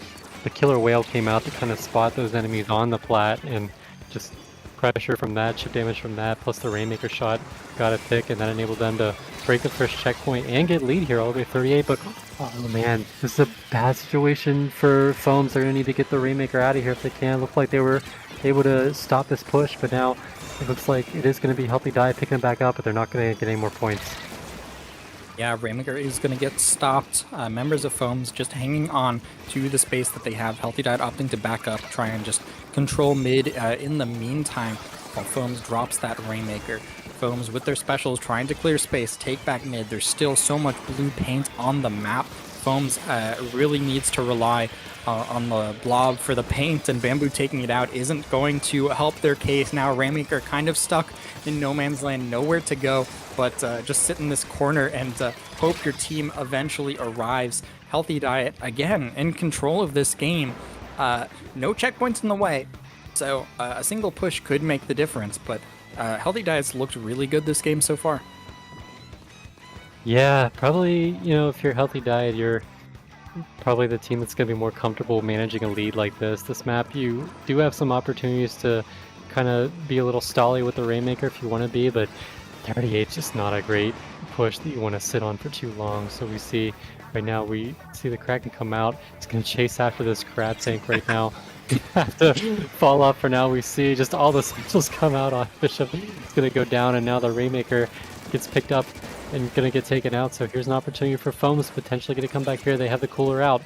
Killer Whale came out to kind of spot those enemies on the plat, and just pressure from that, chip damage from that, plus the Rainmaker shot got a pick, and that enabled them to break the first checkpoint and get lead here all the way 38. But oh man, this is a bad situation for Foams. They're gonna need to get the Rainmaker out of here if they can. Looked like they were able to stop this push, but now it looks like it is going to be Healthy Diet picking them back up, but they're not going to get any more points. Yeah, Rainmaker is going to get stopped. Members of Foams just hanging on to the space that they have. Healthy Diet opting to back up, try and just control mid in the meantime, while Foams drops that Rainmaker. Foams with their specials trying to clear space, take back mid. There's still so much blue paint on the map. Foams really needs to rely on the Blob for the paint, and Bamboo taking it out isn't going to help their case. Now Rainmaker kind of stuck in no man's land, nowhere to go, but just sit in this corner and hope your team eventually arrives. Healthy Diet, again, in control of this game. No checkpoints in the way, so a single push could make the difference, but Healthy Diet's looked really good this game so far. Yeah, probably, if you're Healthy Diet, you're probably the team that's going to be more comfortable managing a lead like this. This map, you do have some opportunities to kind of be a little stally with the Rainmaker if you want to be, but 38 is just not a great push that you want to sit on for too long. So we see right now, we see the Kraken come out. He's going to chase after this Crab Tank right now. have to fall off for now. We see just all the specials come out on Bishop. It's going to go down, and now the Rainmaker gets picked up and going to get taken out. So here's an opportunity for Foams potentially going to come back here. They have the cooler out.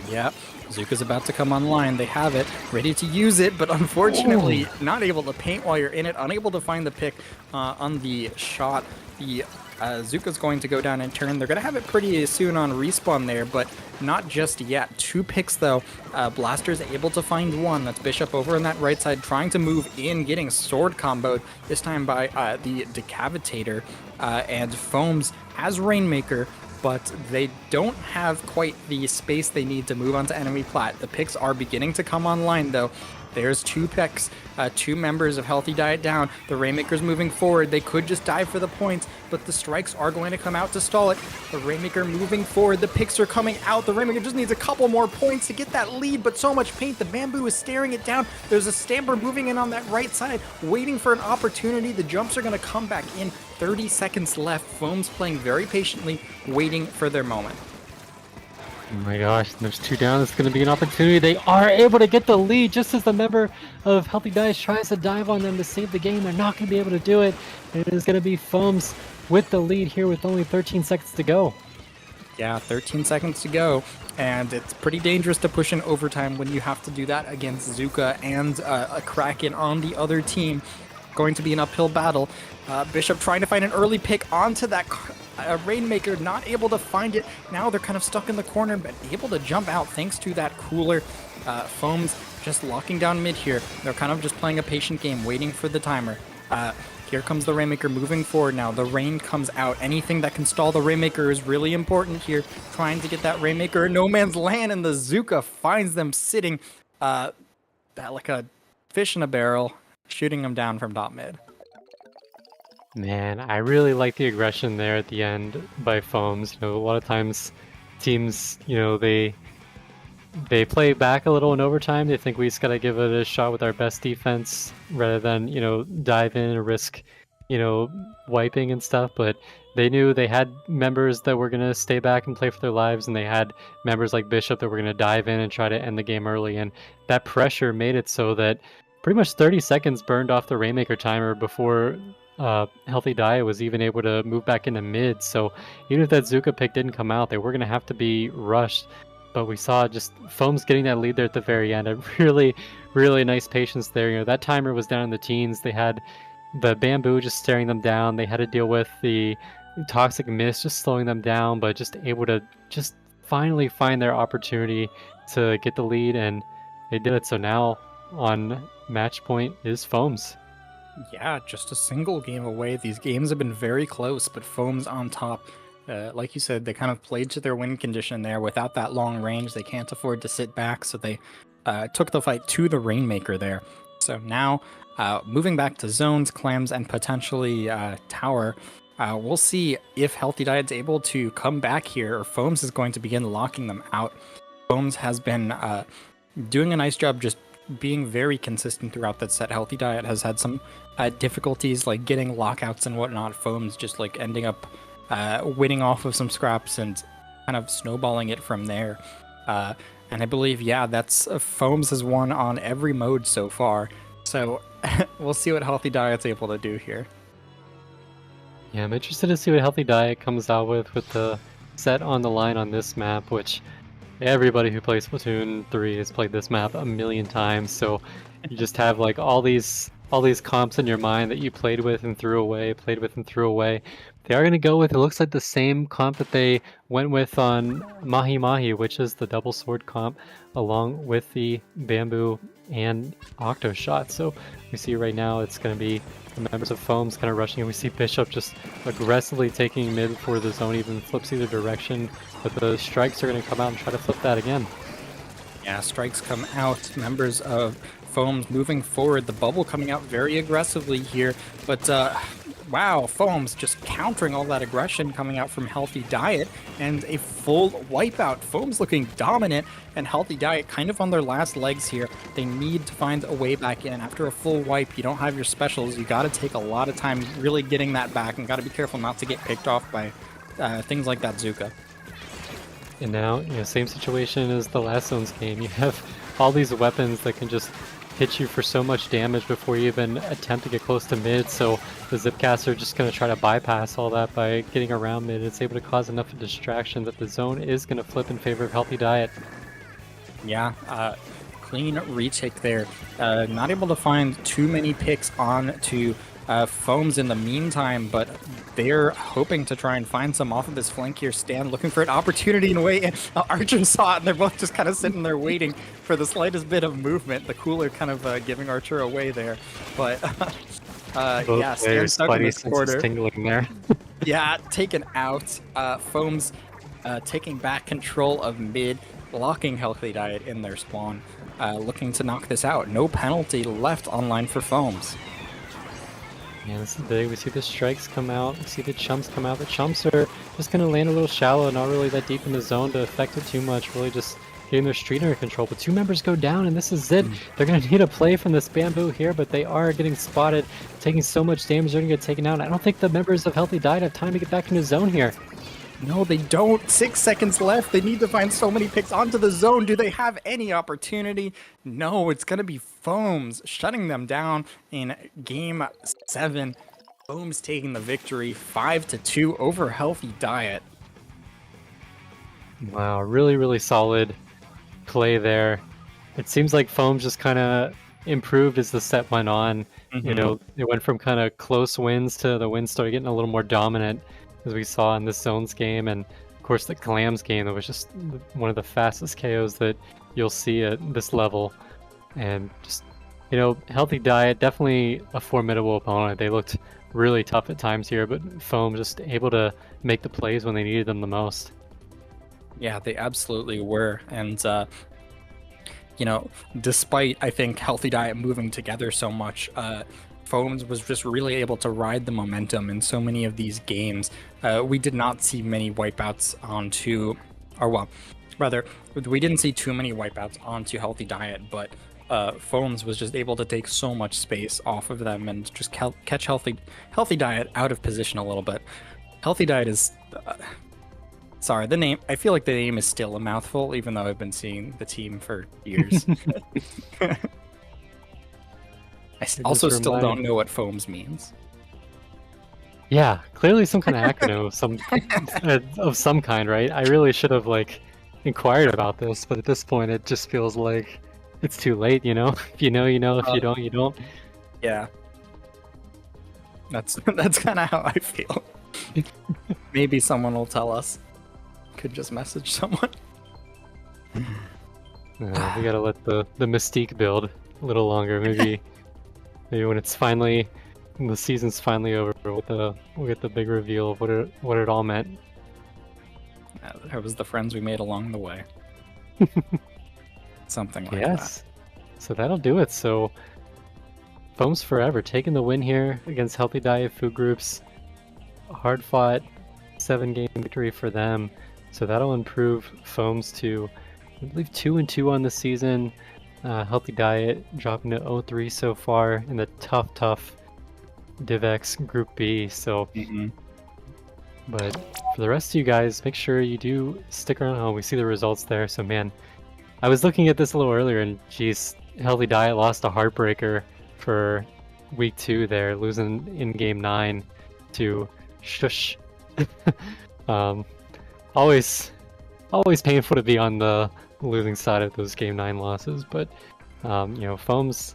Yep, Zuka's about to come online. They have it, ready to use it, but unfortunately not able to paint while you're in it, unable to find the pick on the shot. The Zuka's going to go down in turn. They're going to have it pretty soon on respawn there, but not just yet. 2 picks though. Blaster's able to find one. That's Bishop over on that right side, trying to move in, getting sword comboed, this time by the Decavitator. And Foams has Rainmaker, but they don't have quite the space they need to move onto enemy plat. The picks are beginning to come online though. There's 2 picks, 2 members of Healthy Diet down. The Rainmaker's moving forward. They could just dive for the points, but the strikes are going to come out to stall it. The Rainmaker moving forward. The picks are coming out. The Rainmaker just needs a couple more points to get that lead, but so much paint. The Bamboo is staring it down. There's a Stamper moving in on that right side, waiting for an opportunity. The jumps are going to come back in. 30 seconds left. Foams playing very patiently, waiting for their moment. Oh my gosh, there's 2 down. It's going to be an opportunity. They are able to get the lead just as the member of Healthy Dice tries to dive on them to save the game. They're not going to be able to do it. It is going to be Foams with the lead here with only 13 seconds to go. Yeah, 13 seconds to go, and it's pretty dangerous to push in overtime when you have to do that against Zuka and a Kraken on the other team. Going to be an uphill battle. Bishop trying to find an early pick onto that Rainmaker, not able to find it. Now they're kind of stuck in the corner, but able to jump out thanks to that cooler. Foams just locking down mid here. They're kind of just playing a patient game, waiting for the timer. Here comes the Rainmaker moving forward now. The rain comes out. Anything that can stall the Rainmaker is really important here. Trying to get that Rainmaker in no man's land, and the Zuka finds them sitting like a fish in a barrel, shooting them down from top mid. Man, I really like the aggression there at the end by Foams. You know, a lot of times teams, you know, they play back a little in overtime. They think we just got to give it a shot with our best defense rather than, you know, dive in and risk, you know, wiping and stuff. But they knew they had members that were going to stay back and play for their lives, and they had members like Bishop that were going to dive in and try to end the game early. And that pressure made it so that pretty much 30 seconds burned off the Rainmaker timer before Healthy Diet was even able to move back into mid. So even if that Zuka pick didn't come out, they were going to have to be rushed. But we saw just Foams getting that lead there at the very end. A really, really nice patience there. You know, that timer was down in the teens. They had the Bamboo just staring them down. They had to deal with the Toxic Mist just slowing them down, but just able to just finally find their opportunity to get the lead, and they did it. So now on match point is Foams. Yeah, just a single game away. These games have been very close, but Foams on top. Like you said, they kind of played to their win condition there. Without that long range, they can't afford to sit back, so they took the fight to the Rainmaker there. So now, moving back to zones, clams, and potentially tower, we'll see if Healthy Diet's able to come back here, or Foams is going to begin locking them out. Foams has been doing a nice job just being very consistent throughout that set. Healthy Diet has had some difficulties like getting lockouts and whatnot. Foams just like ending up winning off of some scraps and kind of snowballing it from there. And I believe, yeah, that's Foams has won on every mode so far. So we'll see what Healthy Diet's able to do here. Yeah, I'm interested to see what Healthy Diet comes out with the set on the line on this map, which everybody who plays Splatoon 3 has played this map a million times. So you just have like all these comps in your mind that you played with and threw away. They are going to go with, it looks like, the same comp that they went with on Mahi Mahi, which is the double sword comp, along with the Bamboo and Octo Shot. So we see right now it's going to be the members of Foams kind of rushing, and we see Bishop just aggressively taking mid before the zone even flips either direction. But the strikes are going to come out and try to flip that again. Yeah, strikes come out. Members of Foams moving forward. The bubble coming out very aggressively here. But wow, Foams just countering all that aggression coming out from Healthy Diet, and a full wipeout. Foams looking dominant, and Healthy Diet kind of on their last legs here. They need to find a way back in. After a full wipe, you don't have your specials. You got to take a lot of time really getting that back, and got to be careful not to get picked off by things like that Zuka. And now, you know, same situation as the last zones game. You have all these weapons that can just hit you for so much damage before you even attempt to get close to mid. So the Zipcaster just going to try to bypass all that by getting around mid. It's able to cause enough of a distraction that the zone is going to flip in favor of Healthy Diet. Yeah, clean retake there. Not able to find too many picks on to Foams in the meantime, but they're hoping to try and find some off of this flank here. Stan looking for an opportunity in a way, and Archer saw it, and they're both just kind of sitting there waiting for the slightest bit of movement. The cooler kind of giving Archer away there, but yeah, Stan stuck in this corner. Tingling there. Yeah, taken out. Foams taking back control of mid, locking Healthy Diet in their spawn, looking to knock this out. No penalty left online for Foams. Yeah, this is big. We see the strikes come out. We see the chumps come out. The chumps are just going to land a little shallow, not really that deep in the zone to affect it too much. Really just getting their street under control. But two members go down, and this is it. They're going to need a play from this bamboo here, but they are getting spotted, taking so much damage. They're going to get taken out. I don't think the members of Healthy Diet have time to get back in the zone here. No, they don't. 6 seconds left. They need to find so many picks onto the zone. Do they have any opportunity? No, it's going to be Foams shutting them down in game 7. Foams taking the victory 5-2 over Healthy Diet. Wow, really, really solid play there. It seems like Foams just kind of improved as the set went on. You know, it went from kind of close wins to the wins started getting a little more dominant, as we saw in this Zones game, and of course the Clams game that was just one of the fastest KOs that you'll see at this level. And just, you know, Healthy Diet, definitely a formidable opponent. They looked really tough at times here, but Foam just able to make the plays when they needed them the most. Yeah, they absolutely were. And, you know, despite, I think, Healthy Diet moving together so much, Foams was just really able to ride the momentum in so many of these games. We did not see many wipeouts onto, or well, rather, we didn't see too many wipeouts onto Healthy Diet, but Foams was just able to take so much space off of them and just catch Healthy Diet out of position a little bit. Healthy Diet is, sorry, the name, I feel like the name is still a mouthful, even though I've been seeing the team for years. I also still don't know what Foams means. Yeah, clearly some kind of acronym of some kind, right? I really should have inquired about this, but at this point it just feels like it's too late, you know? If you know, you know. If you don't, you don't. Yeah. That's kind of how I feel. Maybe someone will tell us. Could just message someone. We gotta let the mystique build a little longer. Maybe when it's finally, when the season's finally over, we'll get the big reveal of what it all meant. That was the friends we made along the way. Something like that. So that'll do it. So Foams Forever taking the win here against Healthy Diet Food Groups. A hard-fought 7-game victory for them. So that'll improve Foams to, I believe, 2-2 on the season. Healthy Diet dropping to 0-3 so far in the tough DivX Group B. So, but for the rest of you guys, make sure you do stick around home. We see the results there. So man, I was looking at this a little earlier, and geez, Healthy Diet lost a heartbreaker for week 2 there, losing in game 9 to Shush. Always painful to be on the losing side of those game 9 losses, but you know, Foam's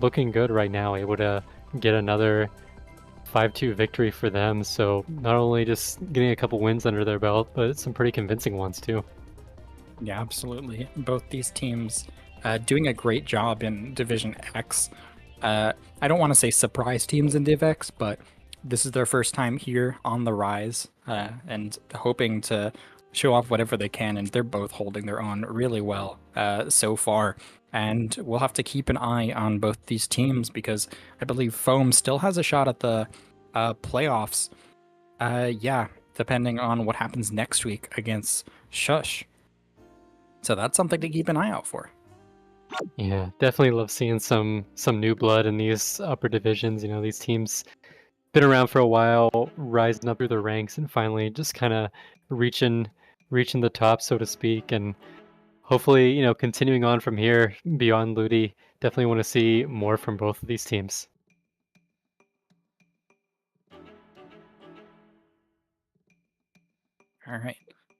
looking good right now, able to get another 5-2 victory for them. So not only just getting a couple wins under their belt, but some pretty convincing ones too. Yeah, absolutely. Both these teams doing a great job in Division X. I don't want to say surprise teams in Div X, but this is their first time here on the rise, and hoping to show off whatever they can, and they're both holding their own really well so far. And we'll have to keep an eye on both these teams, because I believe Foam still has a shot at the playoffs. Yeah, depending on what happens next week against Shush. So that's something to keep an eye out for. Yeah, definitely love seeing some new blood in these upper divisions. You know, these teams been around for a while, rising up through the ranks, and finally just kind of reaching the top, so to speak. And hopefully, continuing on from here beyond LUTI, definitely want to see more from both of these teams. All right.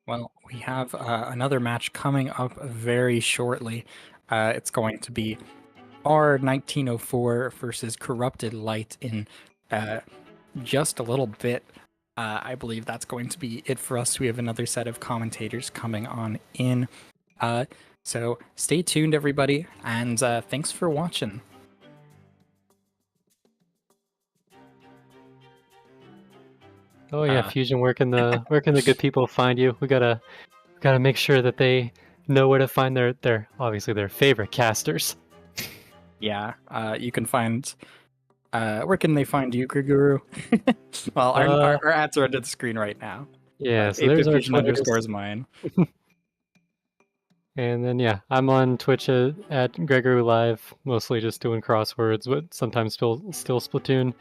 Well, we have another match coming up very shortly. It's going to be R1904 versus Corrupted Light in just a little bit. I believe that's going to be it for us. We have another set of commentators coming on in. So stay tuned, everybody, and thanks for watching. Oh yeah, Fusion, where can the good people find you? We gotta make sure that they know where to find their obviously their favorite casters. Yeah, you can find. Where can they find you, Guru? Well, our ads are under the screen right now. Yeah, But so there's our Fusion Twitters. underscore is mine. And then yeah, I'm on Twitch at Gregory Live, mostly just doing crosswords, but sometimes still Splatoon.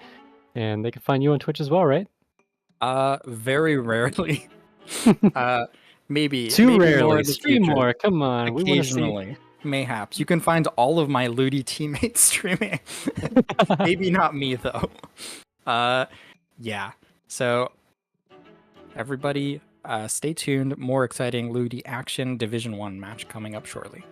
And they can find you on Twitch as well, right? Very rarely. Maybe Too more rarely. in the Stream future. more. Come on, we want to see. Occasionally, mayhaps. You can find all of my LUTI teammates streaming. Maybe not me though. Yeah. So everybody, stay tuned. More exciting LUTI action Division 1 match coming up shortly.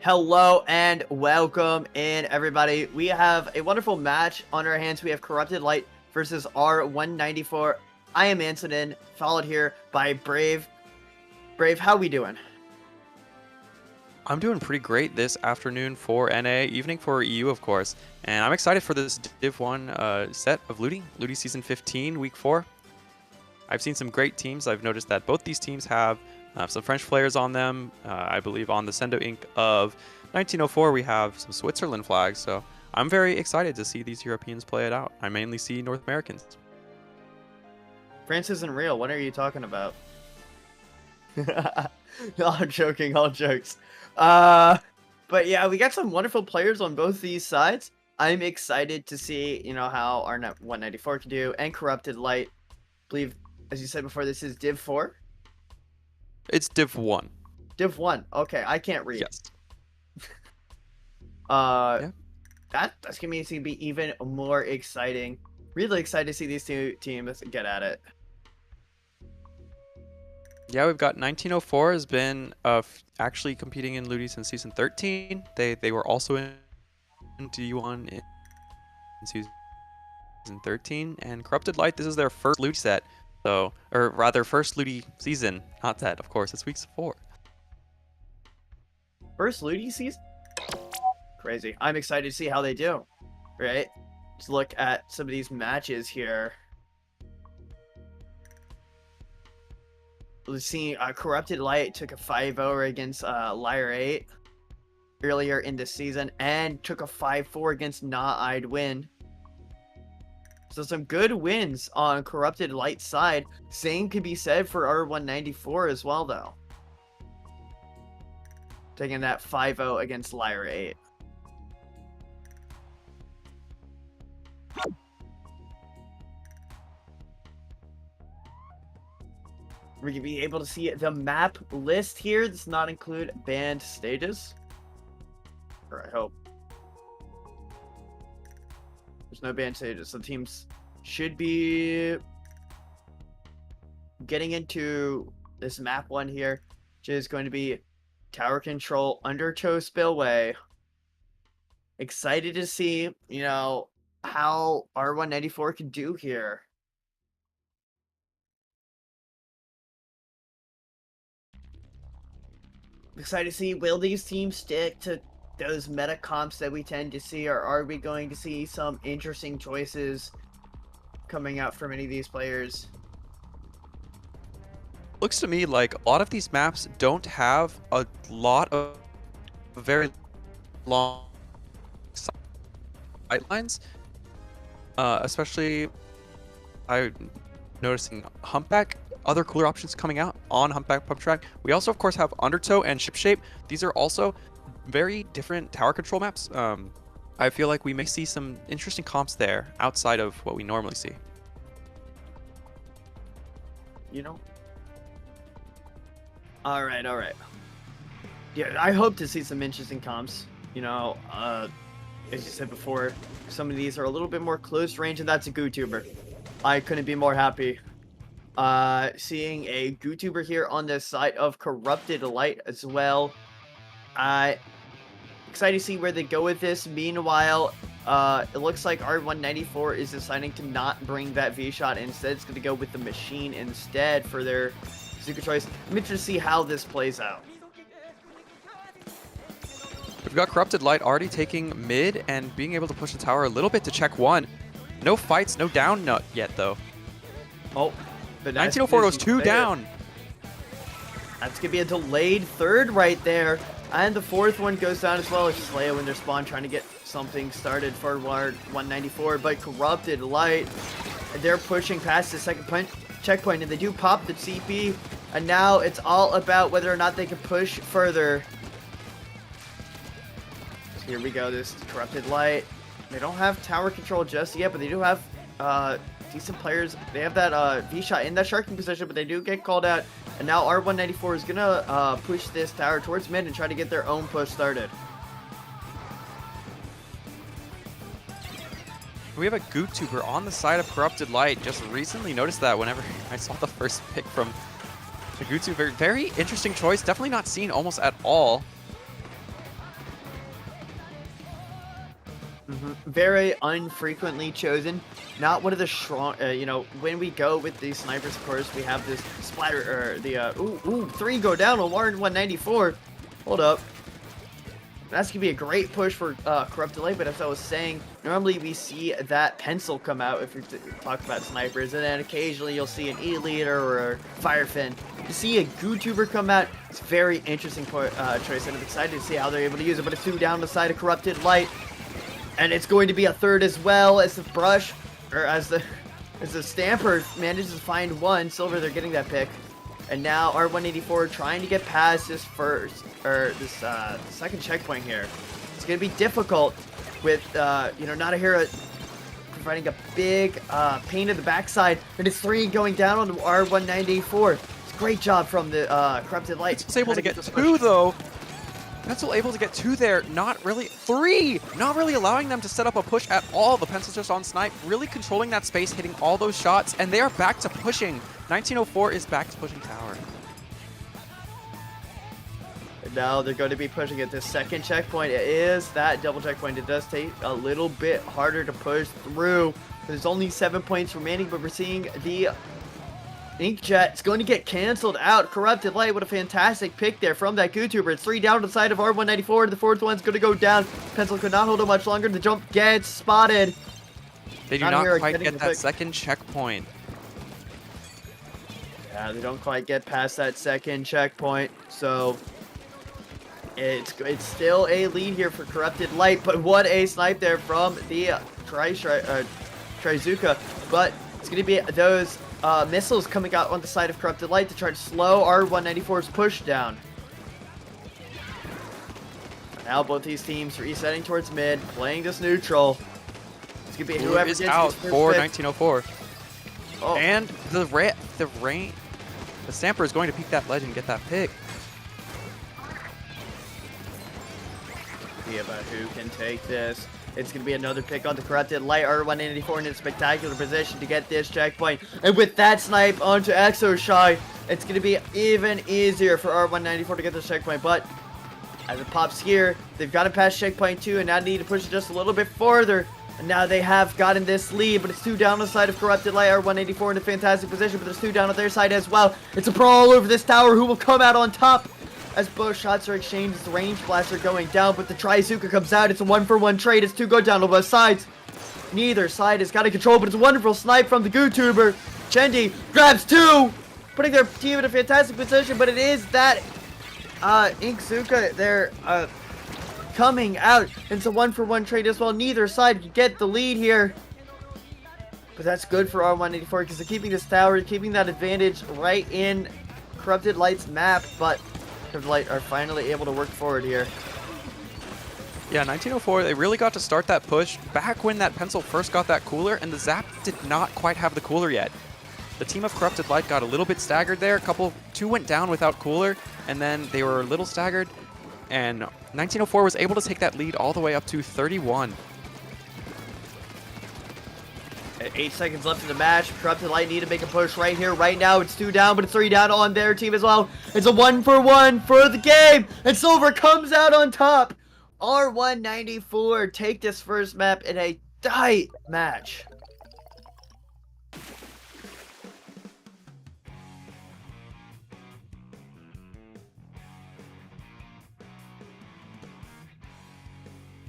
Hello and welcome in, everybody. We have a wonderful match on our hands. We have Corrupted Light versus R194. I am Ansonin, followed here by Brave. Brave, how we doing? I'm doing pretty great this afternoon for NA, evening for EU, of course. And I'm excited for this Div 1 set of LUTI Season 15, Week 4. I've seen some great teams. I've noticed that both these teams have some French players on them. I believe on the Sendo Inc. of 1904, we have some Switzerland flags. So I'm very excited to see these Europeans play it out. I mainly see North Americans. France isn't real. What are you talking about? No, I'm joking. All jokes. But yeah, we got some wonderful players on both these sides. I'm excited to see, how our 194 can do, and Corrupted Light. I believe, as you said before, this is Div 4. It's Div 1. Div 1. Okay, I can't read. Yes. Yeah. That's gonna be even more exciting. Really excited to see these two teams get at it. Yeah, we've got 1904 has been actually competing in LUTI since Season 13. They were also in D1 in Season 13. And Corrupted Light, this is their first LUTI set. So, or rather, first LUTI season. Not that, of course. It's Week 4. First LUTI season? Crazy. I'm excited to see how they do. Right? Let's look at some of these matches here. Let's see, Corrupted Light took a 5-0 against Liar 8 earlier in the season, and took a 5-4 against I'd Win. So some good wins on Corrupted Light's side. Same could be said for R194 as well, though. Taking that 5-0 against Liar 8. We're going to be able to see the map list here. Does not include banned stages. Or I hope. There's no banned stages. So teams should be getting into this map one here, which is going to be Tower Control Undertow Spillway. Excited to see, how R194 can do here. Excited to see, will these teams stick to those meta comps that we tend to see, or are we going to see some interesting choices coming out from any of these players? Looks to me like a lot of these maps don't have a lot of very long sightlines. Especially, I'm noticing Humpback. Other cooler options coming out on Humpback Pump Track. We also, of course, have Undertow and Ship Shape. These are also very different tower control maps. I feel like we may see some interesting comps there outside of what we normally see. All right. Yeah, I hope to see some interesting comps. As you said before, some of these are a little bit more close range, and that's a GooTuber. I couldn't be more happy. Seeing a GooTuber here on the side of Corrupted Light as well. Excited to see where they go with this. Meanwhile, it looks like R194 is deciding to not bring that V-Shot. Instead, it's going to go with the machine instead for their Zuka choice. I'm interested to see how this plays out. We've got Corrupted Light already taking mid and being able to push the tower a little bit to check one. No fights, no down yet, though. Oh. But 1904 goes 2 down. That's going to be a delayed third right there. And the fourth one goes down as well. It's just Leia in their spawn trying to get something started for 194. But Corrupted Light, they're pushing past the second checkpoint. And they do pop the CP. And now it's all about whether or not they can push further. So here we go. This is Corrupted Light. They don't have tower control just yet, but they do have decent players. They have that V-Shot in that sharking position, but they do get called out. And now R194 is gonna push this tower towards mid and try to get their own push started. We have a GooTuber on the side of Corrupted Light. Just recently noticed that whenever I saw the first pick from the GooTuber. Very interesting choice. Definitely not seen almost at all. very unfrequently chosen. Not one of the strong, you know, when we go with these snipers, of course, we have this splatter, or the, ooh, 3 go down on Warren 194. Hold up. That's going to be a great push for Corrupted Light, but as I was saying, normally we see that pencil come out if you're talking about snipers, and then occasionally you'll see an E-Leader or a Firefin. To see a GooTuber come out, it's a very interesting choice, and I'm excited to see how they're able to use it, but it's 2 down the side of Corrupted Light, and it's going to be a 3rd as well as the Brush, or as the Stamper manages to find 1. Silver, they're getting that pick. And now R184 trying to get past this second checkpoint here. It's going to be difficult with, you know, Not a Hero providing a big pain in the backside. And it's 3 going down on R194. It's a great job from the Corrupted Light. It's able to get 2 though. Pencil able to get 2 there, not really 3, not really allowing them to set up a push at all. The Pencil's just on snipe, really controlling that space, hitting all those shots, and they are back to pushing. 1904 is back to pushing tower. And now they're going to be pushing at this second checkpoint. It is that double checkpoint. It does take a little bit harder to push through. There's only 7 points remaining, but we're seeing the Inkjet is going to get canceled out. Corrupted Light with a fantastic pick there from that GooTuber. It's 3 down to the side of R194. The 4th one's going to go down. Pencil could not hold it much longer. The jump gets spotted. They do not quite get that second checkpoint. Yeah, they don't quite get past that second checkpoint. So it's still a lead here for Corrupted Light. But what a snipe there from the Trizuka. But it's going to be those missiles coming out on the side of Corrupted Light to try to slow R194's push down. Now both these teams resetting towards mid, playing this neutral. It's gonna be whoever is gets out this for pick. 1904. Oh. And the Stamper is going to peek that ledge and get that pick. See about who can take this. It's going to be another pick on the Corrupted Light. R184 in a spectacular position to get this checkpoint. And with that snipe onto Exoshy, it's going to be even easier for R194 to get this checkpoint. But as it pops here, they've gotten past checkpoint 2 and now need to push it just a little bit further. And now they have gotten this lead, but it's 2 down on the side of Corrupted Light. R184 in a fantastic position, but there's 2 down on their side as well. It's a brawl over this tower. Who will come out on top? As both shots are exchanged, the range blasts are going down, but the Trizuka comes out. It's a 1-for-1 trade. It's 2 go down on both sides. Neither side has got a control, but it's a wonderful snipe from the GooTuber. Chendi grabs 2, putting their team in a fantastic position, but it is that Inkzuka there coming out. It's a 1-for-1 trade as well. Neither side can get the lead here. But that's good for R184 because they're keeping this tower, keeping that advantage right in Corrupted Light's map, but Corrupted Light are finally able to work forward here. Yeah, 1904, they really got to start that push back when that Pencil first got that cooler, and the Zap did not quite have the cooler yet. The team of Corrupted Light got a little bit staggered there. 2 went down without cooler, and then they were a little staggered, and 1904 was able to take that lead all the way up to 31. At 8 seconds left in the match, Corrupted Light need to make a push right here, right now. It's 2 down, but it's 3 down on their team as well. It's a 1-for-1 for the game, and Silver comes out on top. R194 take this first map in a tight match.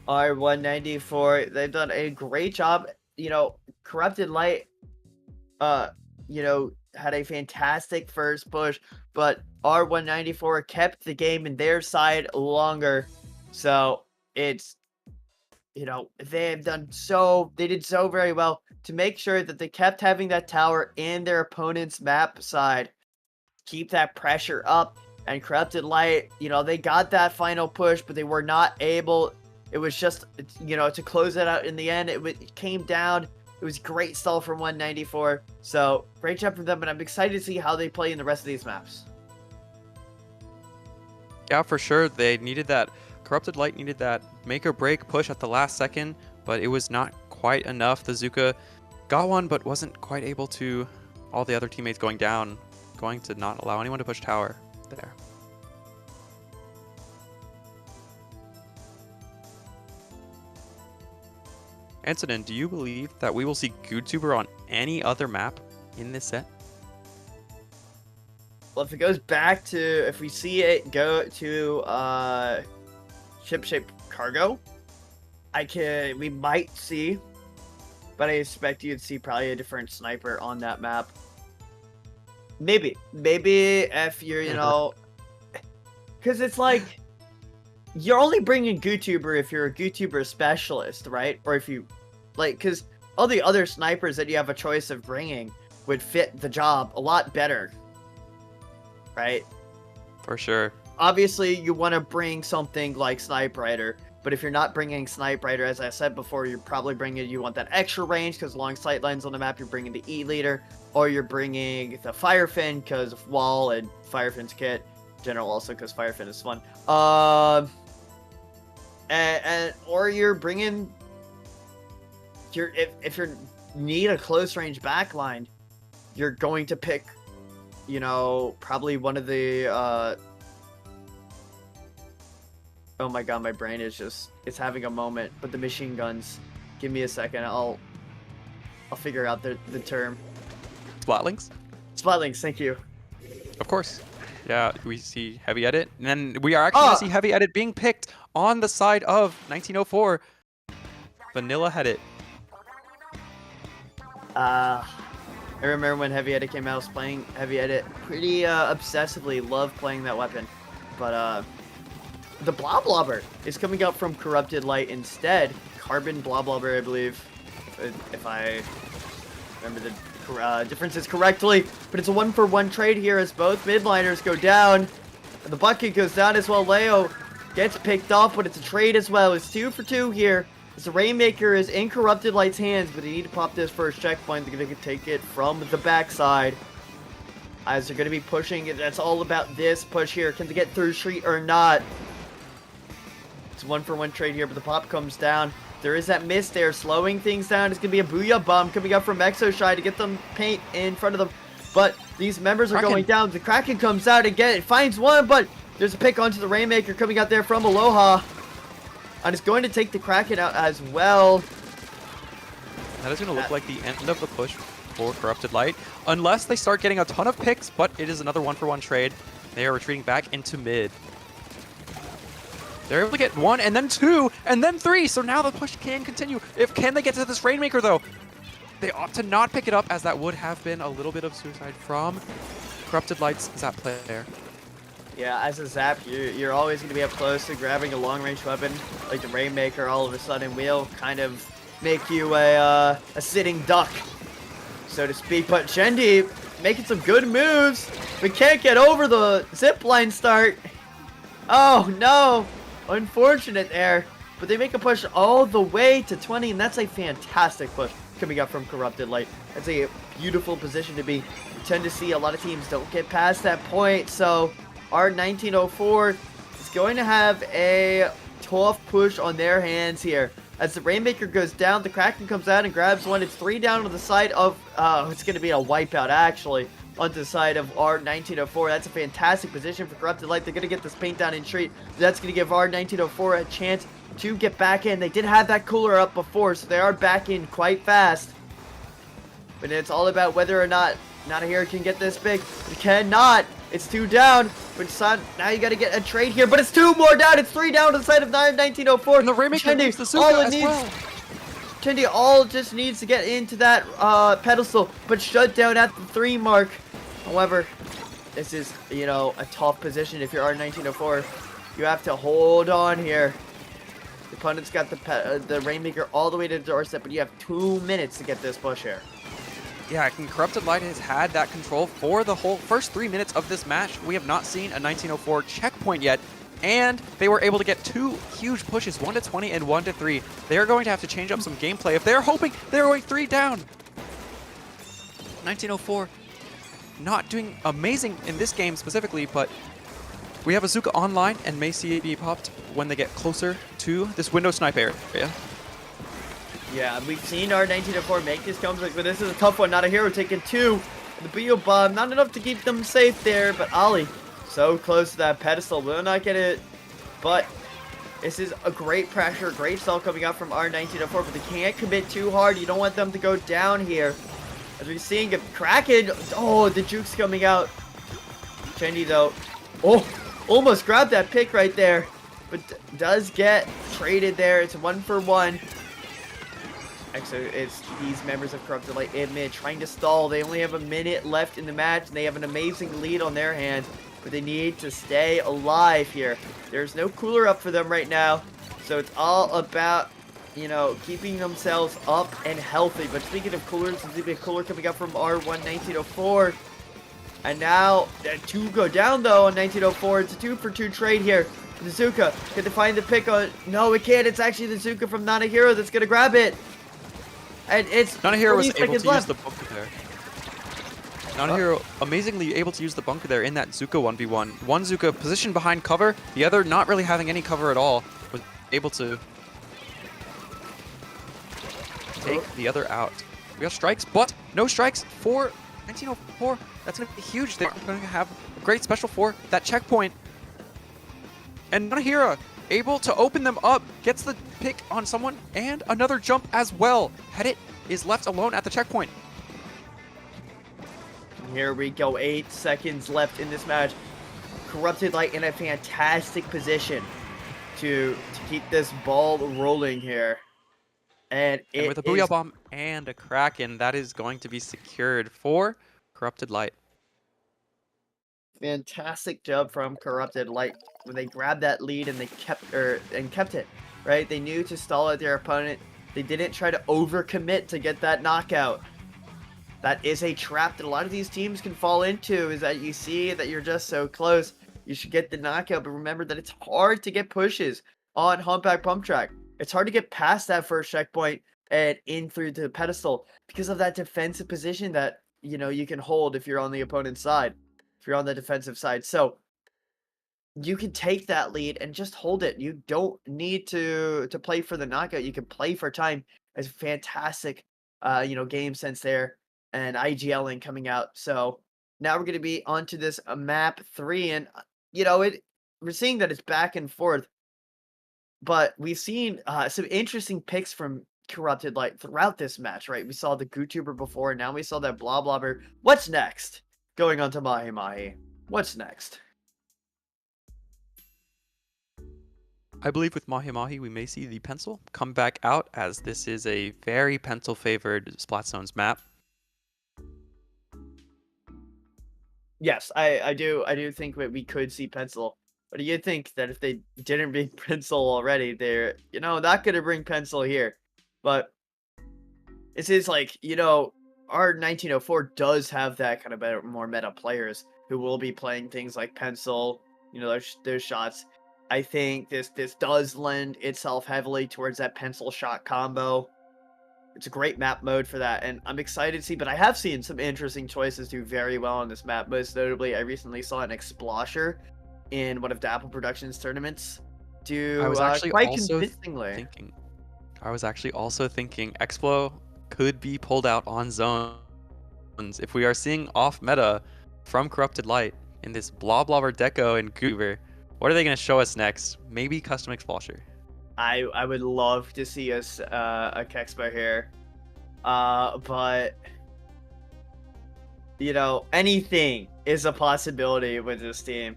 R194, they've done a great job. You know, Corrupted Light, you know, had a fantastic first push, but R194 kept the game in their side longer. So it's, you know, they did so very well to make sure that they kept having that tower in their opponent's map side, keep that pressure up. And Corrupted Light, you know, they got that final push, but they were not able. It was just, you know, to close it out in the end. It came down. It was great stall from 194. So great job from them, and I'm excited to see how they play in the rest of these maps. Yeah, for sure. They needed that. Corrupted Light needed that make or break push at the last second, but it was not quite enough. The Zuka got one, but wasn't quite able to. All the other teammates going down, going to not allow anyone to push tower there. Antonin, do you believe that we will see GoodTuber on any other map in this set? Well, if it goes back to, if we see it go to ship-shaped cargo, we might see, but I expect you'd see probably a different sniper on that map. Maybe if you're, you know, because it's like, you're only bringing GoodTuber if you're a GoodTuber specialist, right? Or if you, like, because all the other snipers that you have a choice of bringing would fit the job a lot better, right? For sure. Obviously, you want to bring something like Snipe Rider, but if you're not bringing Snipe Rider, as I said before, you're probably bringing, you want that extra range because long sight lines on the map, you're bringing the E-Leader, or you're bringing the Firefin because of Wall and Firefin's kit. General also because Firefin is fun. Or you're bringing if you need a close range backline, you're going to pick, you know, probably one of the oh my god, my brain is just, it's having a moment. But the machine guns, give me a second, I'll figure out the term. Splatlings? Splatlings, thank you. Of course. Yeah, we see Heavy Edit, and then we are actually going to see Heavy Edit being picked on the side of 1904. Vanilla had it. I remember when Heavy Edit came out, I was playing Heavy Edit pretty obsessively, loved playing that weapon. But the Bloblobber is coming out from Corrupted Light instead. Carbon Bloblobber, I believe, if I remember the differences correctly. But it's a 1-for-1 trade here as both midliners go down. And the bucket goes down as well. Leo gets picked off, but it's a trade as well. It's 2 for 2 here. As the Rainmaker is in Corrupted Light's hands, but they need to pop this first checkpoint. They're going to take it from the backside. As they're going to be pushing it. That's all about this push here. Can they get through street or not? It's a 1-for-1 trade here, but the pop comes down. There is that miss there, slowing things down. It's going to be a Booyah Bomb coming up from Exoshy to get them paint in front of them. But these members are going down. The Kraken comes out again. It finds one, but there's a pick onto the Rainmaker coming out there from Aloha. And it's going to take the Kraken out as well. That is going to look like the end of the push for Corrupted Light. Unless they start getting a ton of picks, but it is another 1-for-1 trade. They are retreating back into mid. They're able to get 1, and then 2, and then 3. So now the push can continue. Can they get to this Rainmaker, though? They ought to not pick it up, as that would have been a little bit of suicide from Corrupted Light's Zap player. Yeah, as a Zap, you're always going to be up close to grabbing a long-range weapon like the Rainmaker. All of a sudden will kind of make you a sitting duck, so to speak. But Shendi making some good moves, but can't get over the zipline start. Oh, no. Unfortunate there, but they make a push all the way to 20, and that's a fantastic push coming up from Corrupted Light. That's a beautiful position to be. We tend to see a lot of teams don't get past that point, so our 1904 is going to have a tough push on their hands here. As the Rainmaker goes down, the Kraken comes out and grabs one. It's 3 down on the side of, it's going to be a wipeout actually, onto the side of our 1904. That's a fantastic position for Corrupted Light. They're going to get this paint down in street. That's going to give our 1904 a chance to get back in. They did have that cooler up before, so they are back in quite fast. But it's all about whether or not Nahir can get this big. He cannot. It's 2 down. But now you got to get a trade here. But it's 2 more down. It's 3 down to the side of 1904. And the Rainmaker needs the Suka as well. Chendi all just needs to get into that pedestal, but shut down at the 3 mark. However, this is, you know, a tough position if you're R1904. You have to hold on here. The opponent's got the Rainmaker all the way to the doorstep, but you have 2 minutes to get this push here. Yeah, and Corrupted Light has had that control for the whole first 3 minutes of this match. We have not seen a 1904 checkpoint yet, and they were able to get 2 huge pushes, 1 to 20 and 1 to 3. They're going to have to change up some gameplay if they're hoping they're going 3 down. 1904 not doing amazing in this game specifically, but we have Azuka online and may see it be popped when they get closer to this window snipe area. Yeah, we've seen our 1904 make these combos, but this is a tough one. Not a hero taking 2. The Booyah Bomb, not enough to keep them safe there, but Ali so close to that pedestal, will not get it. But This is a great pressure, great stall coming out from R1904, but they can't commit too hard. You don't want them to go down here. As we're seeing a Kraken. Oh, the juke's coming out. Chendi, though. Oh, almost grabbed that pick right there. But does get traded there. It's 1-for-1. Actually, it's these members of Corrupted Light in mid trying to stall. They only have a minute left in the match, and they have an amazing lead on their hands. But they need to stay alive here. There's no cooler up for them right now. So it's all about, you know, keeping themselves up and healthy. But speaking of coolers, there's a big cooler coming up from R1904. And now, 2 go down though on 1904. It's a 2-for-2 trade here. The Zuka, can they find the pick on? No, it can't. It's actually the Zuka from Not a Hero that's going to grab it. And it's Not a Hero was able to left. use the bunker there. Not a Hero amazingly able to use the bunker there in that Zuka 1v1. One Zuka positioned behind cover, the other not really having any cover at all, was able to take the other out. We got strikes, but no strikes for 1904. That's going to be huge. They're going to have a great special for that checkpoint. And Not a Hero able to open them up, gets the pick on someone, and another jump as well. Hedit is left alone at the checkpoint. Here we go, 8 seconds left in this match. Corrupted Light in a fantastic position to keep this ball rolling here. And with a Booyah Bomb and a Kraken, that is going to be secured for Corrupted Light. Fantastic job from Corrupted Light when they grabbed that lead and they kept it, right? They knew to stall out their opponent. They didn't try to overcommit to get that knockout. That is a trap that a lot of these teams can fall into, is that you see that you're just so close. You should get the knockout, but remember that it's hard to get pushes on Humpback Pump Track. It's hard to get past that first checkpoint and in through the pedestal because of that defensive position that, you know, you can hold if you're on the opponent's side, if you're on the defensive side. So you can take that lead and just hold it. You don't need to play for the knockout. You can play for time. It's fantastic, you know, game sense there. And IGLing coming out. So now we're going to be onto this map 3. And, you know, we're seeing that it's back and forth. But we've seen some interesting picks from Corrupted Light throughout this match, right? We saw the GooTuber before, and now we saw that Blah Blobber. What's next? Going on to Mahi Mahi. What's next? I believe with Mahi Mahi, we may see the pencil come back out, as this is a very pencil-favored Splat Zones map. Yes, I do think that we could see Pencil. But you think that if they didn't bring Pencil already, they're, you know, not going to bring Pencil here. But this is like, you know, our 1904 does have that kind of better, more meta players who will be playing things like Pencil, you know, those shots. I think this does lend itself heavily towards that Pencil shot combo. It's a great map mode for that, and I'm excited to see, but I have seen some interesting choices do very well on this map. Most notably, I recently saw an Explosher in one of Dapple Productions tournaments do I was actually quite also convincingly. I was actually also thinking Explo could be pulled out on zones if we are seeing off meta from Corrupted Light in this Blah Blobber Deco and Goober. What are they going to show us next? Maybe custom Explosher. I would love to see us a Kexpo here, but you know, anything is a possibility with this team.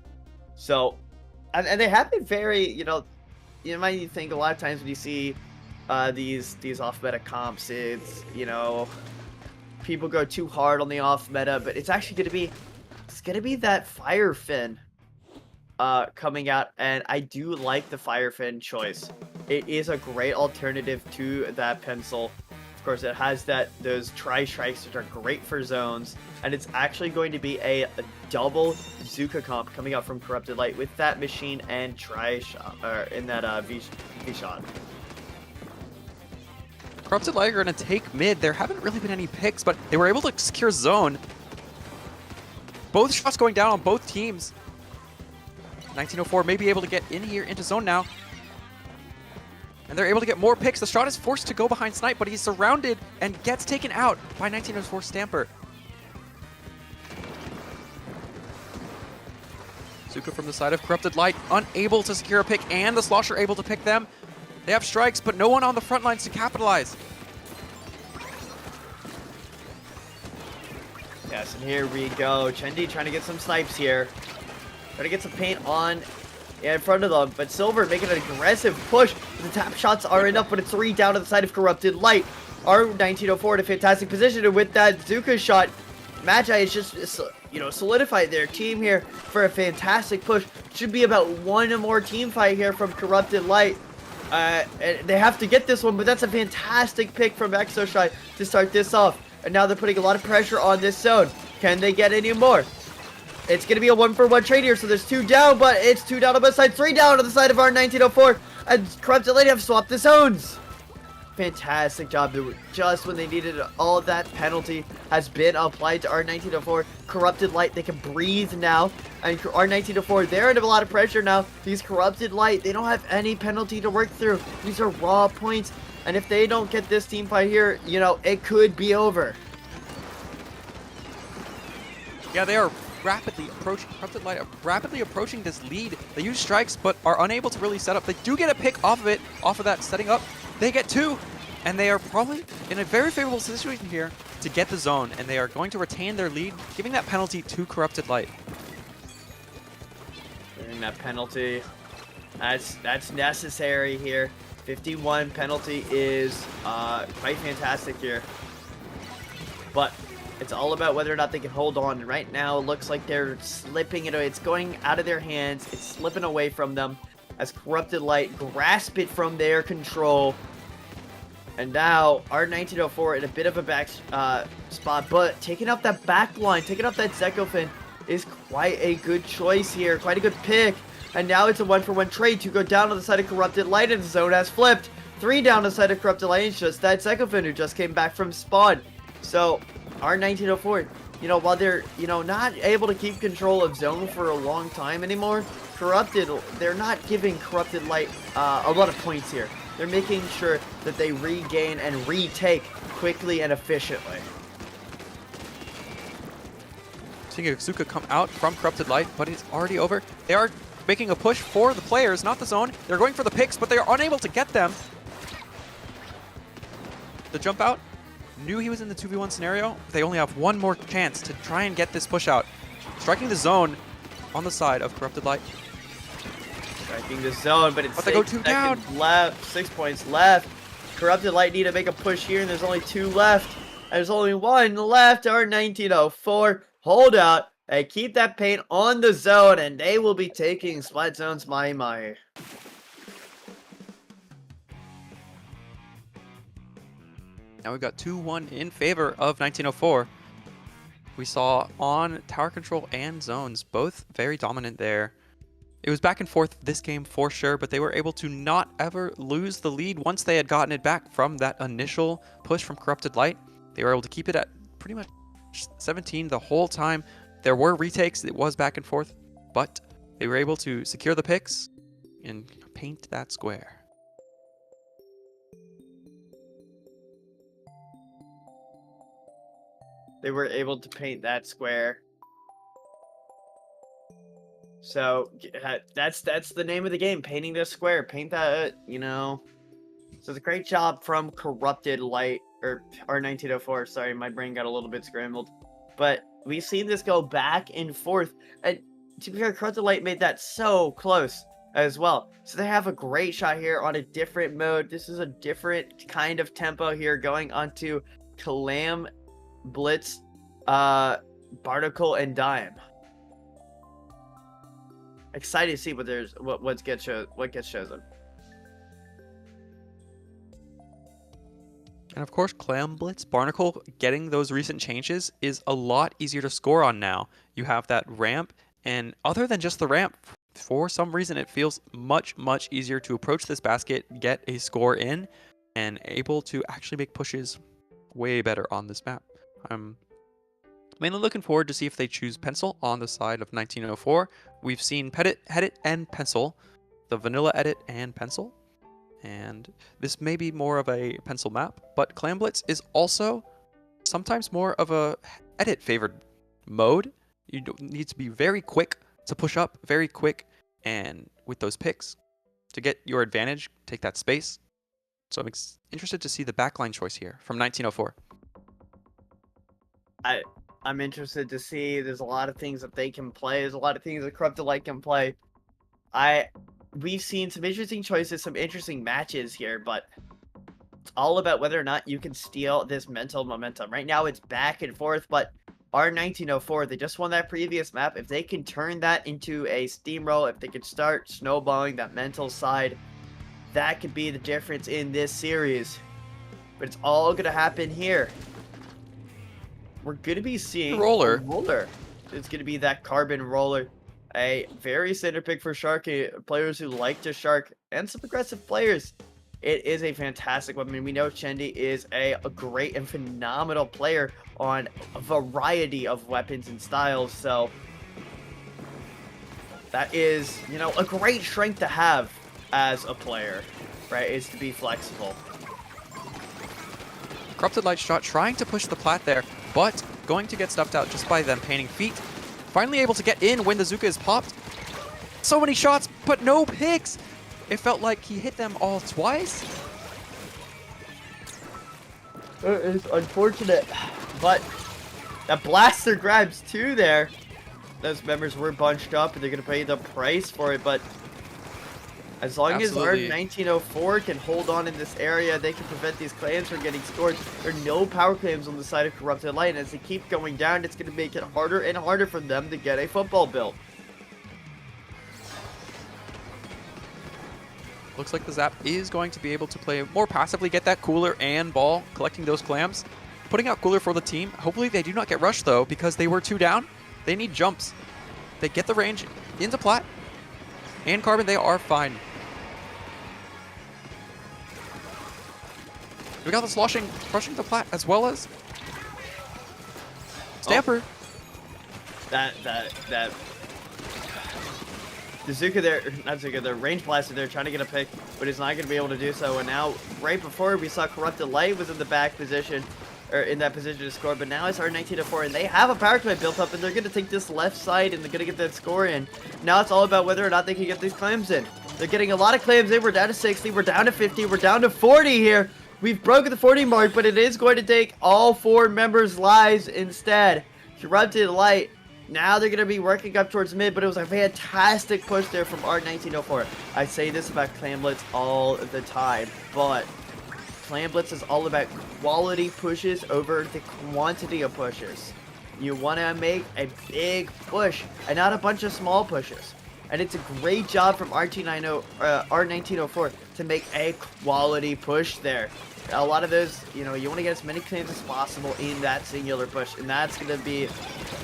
So, and they have been very, you might think a lot of times when you see these off meta comps, it's, you know, people go too hard on the off meta, but it's actually gonna be that Fire Fin coming out, and I do like the Fire Fin choice. It is a great alternative to that Pencil. Of course, it has those tri-strikes, which are great for zones, and it's actually going to be a double Zuka comp coming out from Corrupted Light with that machine and tri-shot, or in that V-shot. Corrupted Light are going to take mid. There haven't really been any picks, but they were able to secure zone. Both shots going down on both teams. 1904 may be able to get in here into zone now. And they're able to get more picks. The shot is forced to go behind Snipe, but he's surrounded and gets taken out by 1904 Stamper. Suka from the side of Corrupted Light, unable to secure a pick, and the Slosher able to pick them. They have strikes, but no one on the front lines to capitalize. Yes, and here we go. Chendi trying to get some snipes here. Trying to get some paint on in front of them. But Silver making an aggressive push. The tap shots are enough, but it's 3 down to the side of Corrupted Light. R1904 in a fantastic position. And with that Zuka shot, Magi is just, you know, solidified their team here for a fantastic push. Should be about one more team fight here from Corrupted Light. And they have to get this one, but that's a fantastic pick from Exoshy to start this off. And now they're putting a lot of pressure on this zone. Can they get any more? It's going to be a 1-for-1 trade here, so there's 2 down, but it's 2 down on both sides, 3 down on the side of our 1904. And Corrupted Light have swapped the zones. Fantastic job. Just when they needed it, all of that penalty has been applied to our 1904. Corrupted Light, they can breathe now. And our 1904, they're under a lot of pressure now. These Corrupted Light, they don't have any penalty to work through. These are raw points. And if they don't get this team fight here, you know, it could be over. Yeah, they are Corrupted Light are rapidly approaching this lead. They use strikes, but are unable to really set up. They do get a pick off of it, off of that setting up. They get 2, and they are probably in a very favorable situation here to get the zone, and they are going to retain their lead, giving that penalty to Corrupted Light. Getting that penalty, that's necessary here. 51 penalty is quite fantastic here. But it's all about whether or not they can hold on. Right now, it looks like they're slipping it away. It's going out of their hands. It's slipping away from them as Corrupted Light grasp it from their control. And now, our 1904 in a bit of a back spot, but taking up that back line, taking up that Zekofin is quite a good choice here. Quite a good pick. And now it's a 1-for-1 trade to go down on the side of Corrupted Light, and the zone has flipped. 3 down on the side of Corrupted Light. It's just that Zekofin who just came back from spawn. So, our 1904, you know, while they're, you know, not able to keep control of zone for a long time anymore, Corrupted, they're not giving Corrupted Light a lot of points here. They're making sure that they regain and retake quickly and efficiently. Seeing Suka come out from Corrupted Light, but it's already over. They are making a push for the players, not the zone. They're going for the picks, but they are unable to get them. The jump out, knew he was in the 2v1 scenario. They only have one more chance to try and get this push out. Striking the zone on the side of Corrupted Light. Striking the zone, but it's they go 2 down. Left, 6 points left. Corrupted Light need to make a push here, and there's only 2 left. There's only 1 left. Our 1904 hold out and keep that paint on the zone, and they will be taking split zones, my. Now we've got 2-1 in favor of 1904. We saw on tower control and zones, both very dominant there. It was back and forth this game for sure, but they were able to not ever lose the lead once they had gotten it back from that initial push from Corrupted Light. They were able to keep it at pretty much 17 the whole time. There were retakes, it was back and forth, but they were able to secure the picks and paint that square. They were able to paint that square. So that's the name of the game, painting the square. Paint that, you know. So it's a great job from Corrupted Light, or R1904. Sorry, my brain got a little bit scrambled. But we've seen this go back and forth. And to be fair, Corrupted Light made that so close as well. So they have a great shot here on a different mode. This is a different kind of tempo here, going onto Kalam, Blitz, Barnacle, and Dime. Excited to see what gets chosen. And of course, Clam Blitz, Barnacle, getting those recent changes is a lot easier to score on now. You have that ramp, and other than just the ramp, for some reason it feels much easier to approach this basket, get a score in, and able to actually make pushes way better on this map. I'm mainly looking forward to see if they choose Pencil on the side of 1904. We've seen Pedit, Hedit, and Pencil, the vanilla edit and Pencil, and this may be more of a Pencil map, but Clam Blitz is also sometimes more of a edit favored mode. You don't need to be very quick to push up very quick and with those picks to get your advantage, take that space. So I'm interested to see the backline choice here from 1904. I'm interested to see. There's a lot of things that they can play. There's a lot of things that Corrupted Light can play. We've seen some interesting choices, some interesting matches here, but it's all about whether or not you can steal this mental momentum. Right now it's back and forth, but R1904, they just won that previous map. If they can turn that into a steamroll, if they can start snowballing that mental side, that could be the difference in this series. But it's all going to happen here. We're going to be seeing roller. It's going to be that carbon roller. A very center pick for Shark, players who like to Shark, and some aggressive players. It is a fantastic weapon. We know Chendi is a great and phenomenal player on a variety of weapons and styles, so that is, you know, a great strength to have as a player, right, is to be flexible. Corrupted Light shot trying to push the plat there, but going to get stuffed out just by them painting feet. Finally able to get in when the Zuka is popped. So many shots, but no picks. It felt like he hit them all twice. It is unfortunate, but that blaster grabs too there. Those members were bunched up and they're going to pay the price for it, but as long Absolutely. as our 1904 can hold on in this area, they can prevent these claims from getting scored. There are no power claims on the side of Corrupted Light, and as they keep going down, it's going to make it harder and harder for them to get a football built. Looks like the Zap is going to be able to play more passively, get that Cooler and Ball, collecting those clams. Putting out Cooler for the team. Hopefully they do not get rushed though, because they were 2 down. They need jumps. They get the range into Plat and Carbon, they are fine. We got the sloshing, crushing the Plat as well as Stamper. That the Zuka there, not Zuka, the range blaster there trying to get a pick, but he's not going to be able to do so. And now, right before we saw Corrupted Light was in the back position, or in that position to score, but now it's R1904, and they have a power play built up, and they're going to take this left side, and they're going to get that score in. Now it's all about whether or not they can get these claims in. They're getting a lot of claims in. We're down to 60, we're down to 50, we're down to 40 here. We've broken the 40 mark, but it is going to take all 4 members' lives instead. Corrupted Light. Now they're going to be working up towards mid, but it was a fantastic push there from R1904. I say this about Clan Blitz all the time, but Clan Blitz is all about quality pushes over the quantity of pushes. You want to make a big push and not a bunch of small pushes. And it's a great job from R1904 to make a quality push there. A lot of those, you know, you want to get as many claims as possible in that singular push, and that's going to be a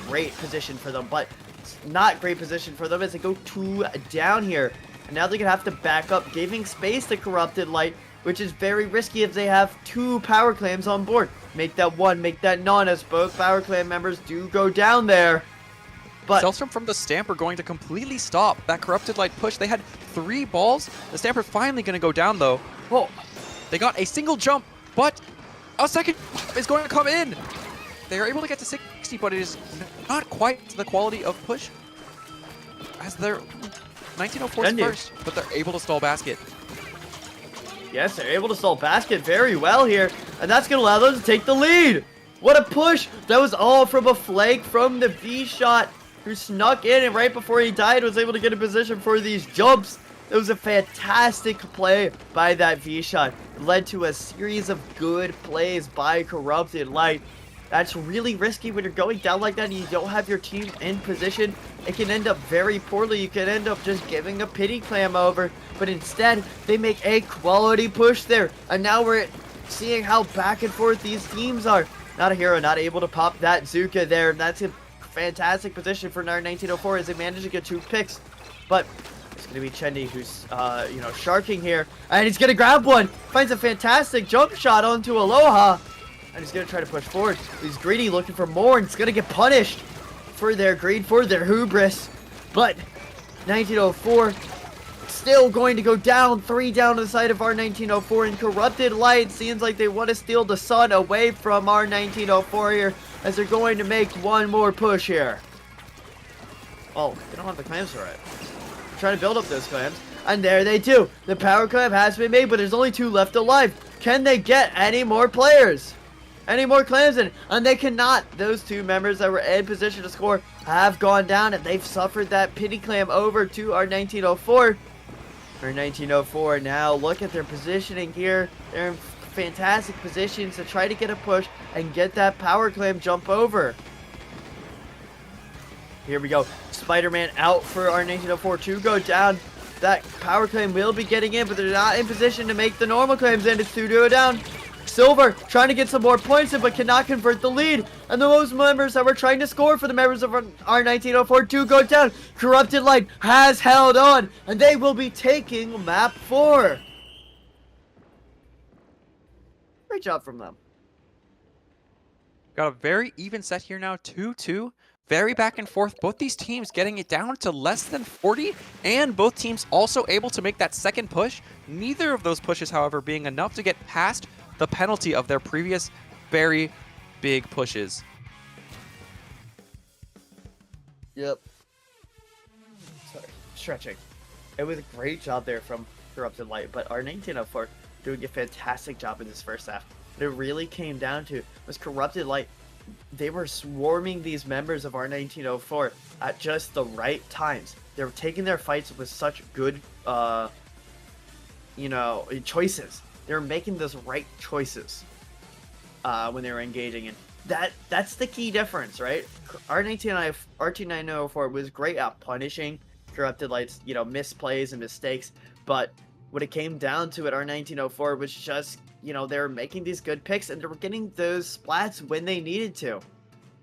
great position for them. But it's not great position for them as they go 2 down here. And now they're going to have to back up, giving space to Corrupted Light, which is very risky if they have 2 power claims on board. Make that 1, make that none, as both power clan members do go down there. But Selstrom from the Stamper going to completely stop that Corrupted Light push. They had 3 balls. The Stamper finally going to go down though. whoa, They got a single jump, but a second is going to come in. They are able to get to 60, but it is not quite to the quality of push as their 1904's first, but they're able to stall basket. yes, they're able to stall basket very well here, and that's going to allow them to take the lead. What a push! That was all from a flank from the V-Shot, who snuck in, and right before he died was able to get a position for these jumps. It was a fantastic play by that V-Shot. It led to a series of good plays by Corrupted Light. That's really risky when you're going down like that and you don't have your team in position. It can end up very poorly. You can end up just giving a pity clam over. But instead, they make a quality push there. And now we're seeing how back and forth these teams are. Not a hero, not able to pop that Zuka there. That's a fantastic position for R1904 as they manage to get 2 picks. But it's going to be Chendi who's, you know, sharking here. And he's going to grab one. Finds a fantastic jump shot onto Aloha. And he's going to try to push forward. He's greedy, looking for more, and he's going to get punished for their greed, for their hubris. But 1904 still going to go down. 3 down to the side of R1904. And Corrupted Light seems like they want to steal the sun away from R1904 here, as they're going to make one more push here. Oh, they don't have the clams for it. They're trying to build up those clams. And there they do. The power clam has been made, but there's only 2 left alive. Can they get any more players? Any more clams in? And they cannot. Those 2 members that were in position to score have gone down, and they've suffered that pity clam over to our 1904. Our 1904 now, look at their positioning here. They're in fantastic positions to try to get a push and get that power clam jump over. Here we go. Spider-Man out for our 1904 to go down. That power clam will be getting in, but they're not in position to make the normal clams in. It's 2-2 down. Silver trying to get some more points in, but cannot convert the lead. And those members that were trying to score for the members of our 1904 do go down. Corrupted Light has held on, and they will be taking map 4. Great job from them. Got a very even set here now, 2-2. Very back and forth. Both these teams getting it down to less than 40, and both teams also able to make that second push. Neither of those pushes, however, being enough to get past the penalty of their previous very big pushes. Yep. Sorry, stretching. It was a great job there from Corrupted Light, but our 1904 doing a fantastic job in this first half. What it really came down to was Corrupted Light. They were swarming these members of our 1904 at just the right times. They were taking their fights with such good, choices. They were making those right choices when they were engaging, and that's the key difference, right? Our 1904 was great at punishing Corrupted Light's, misplays and mistakes, but what it came down to at our 1904 was just, they were making these good picks, and they were getting those splats when they needed to.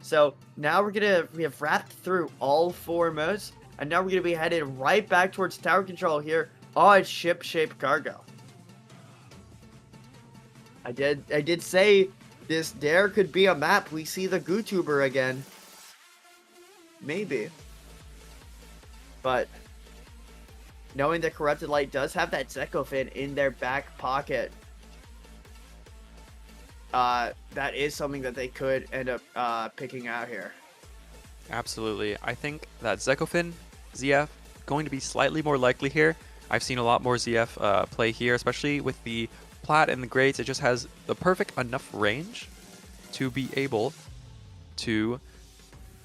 So now we have wrapped through all 4 modes, and now we're gonna be headed right back towards tower control here on ship-shaped cargo. I did say this dare could be a map. We see the GooTuber again. Maybe. But knowing that Corrupted Light does have that Zekofin in their back pocket, that is something that they could end up picking out here. Absolutely. I think that Zekofin, ZF, going to be slightly more likely here. I've seen a lot more ZF play here, especially with the Plat and the Greats. It just has the perfect enough range to be able to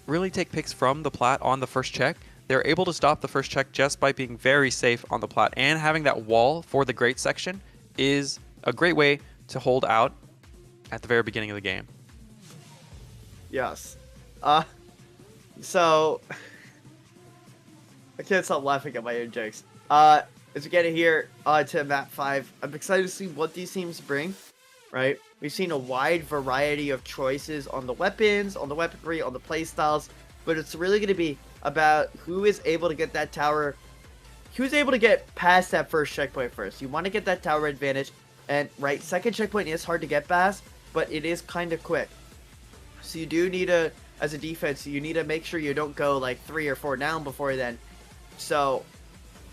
really take picks from the Plat on the first check. They're able to stop the first check just by being very safe on the Plat, and having that wall for the Great section is a great way to hold out at the very beginning of the game. Yes. So I can't stop laughing at my own jokes. As we get here to map 5, I'm excited to see what these teams bring, right? We've seen a wide variety of choices on the weapons, on the weaponry, on the playstyles, but it's really going to be about who is able to get that tower, who's able to get past that first checkpoint first. You want to get that tower advantage, and right, second checkpoint is hard to get past, but it is kind of quick. So you do need to, as a defense, you need to make sure you don't go like 3 or 4 down before then. So,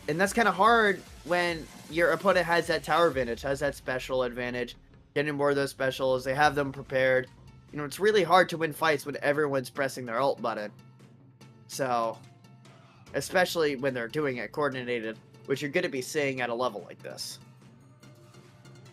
and that's kind of hard when your opponent has that tower advantage, has that special advantage, getting more of those specials, they have them prepared. It's really hard to win fights when everyone's pressing their ult button. So, especially when they're doing it coordinated, which you're going to be seeing at a level like this.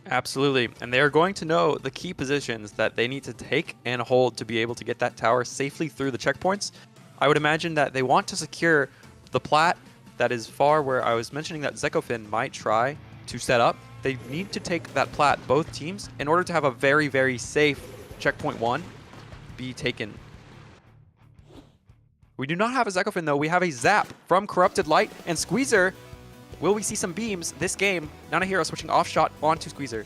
Absolutely, and they are going to know the key positions that they need to take and hold to be able to get that tower safely through the checkpoints. I would imagine that they want to secure the Plat that is far where I was mentioning that Zekofin might try to set up. They need to take that Plat, both teams, in order to have a very, very safe checkpoint 1 be taken. We do not have a Zekofin though, we have a Zap from Corrupted Light and Squeezer. Will we see some beams this game? Nanahiro switching off shot onto Squeezer.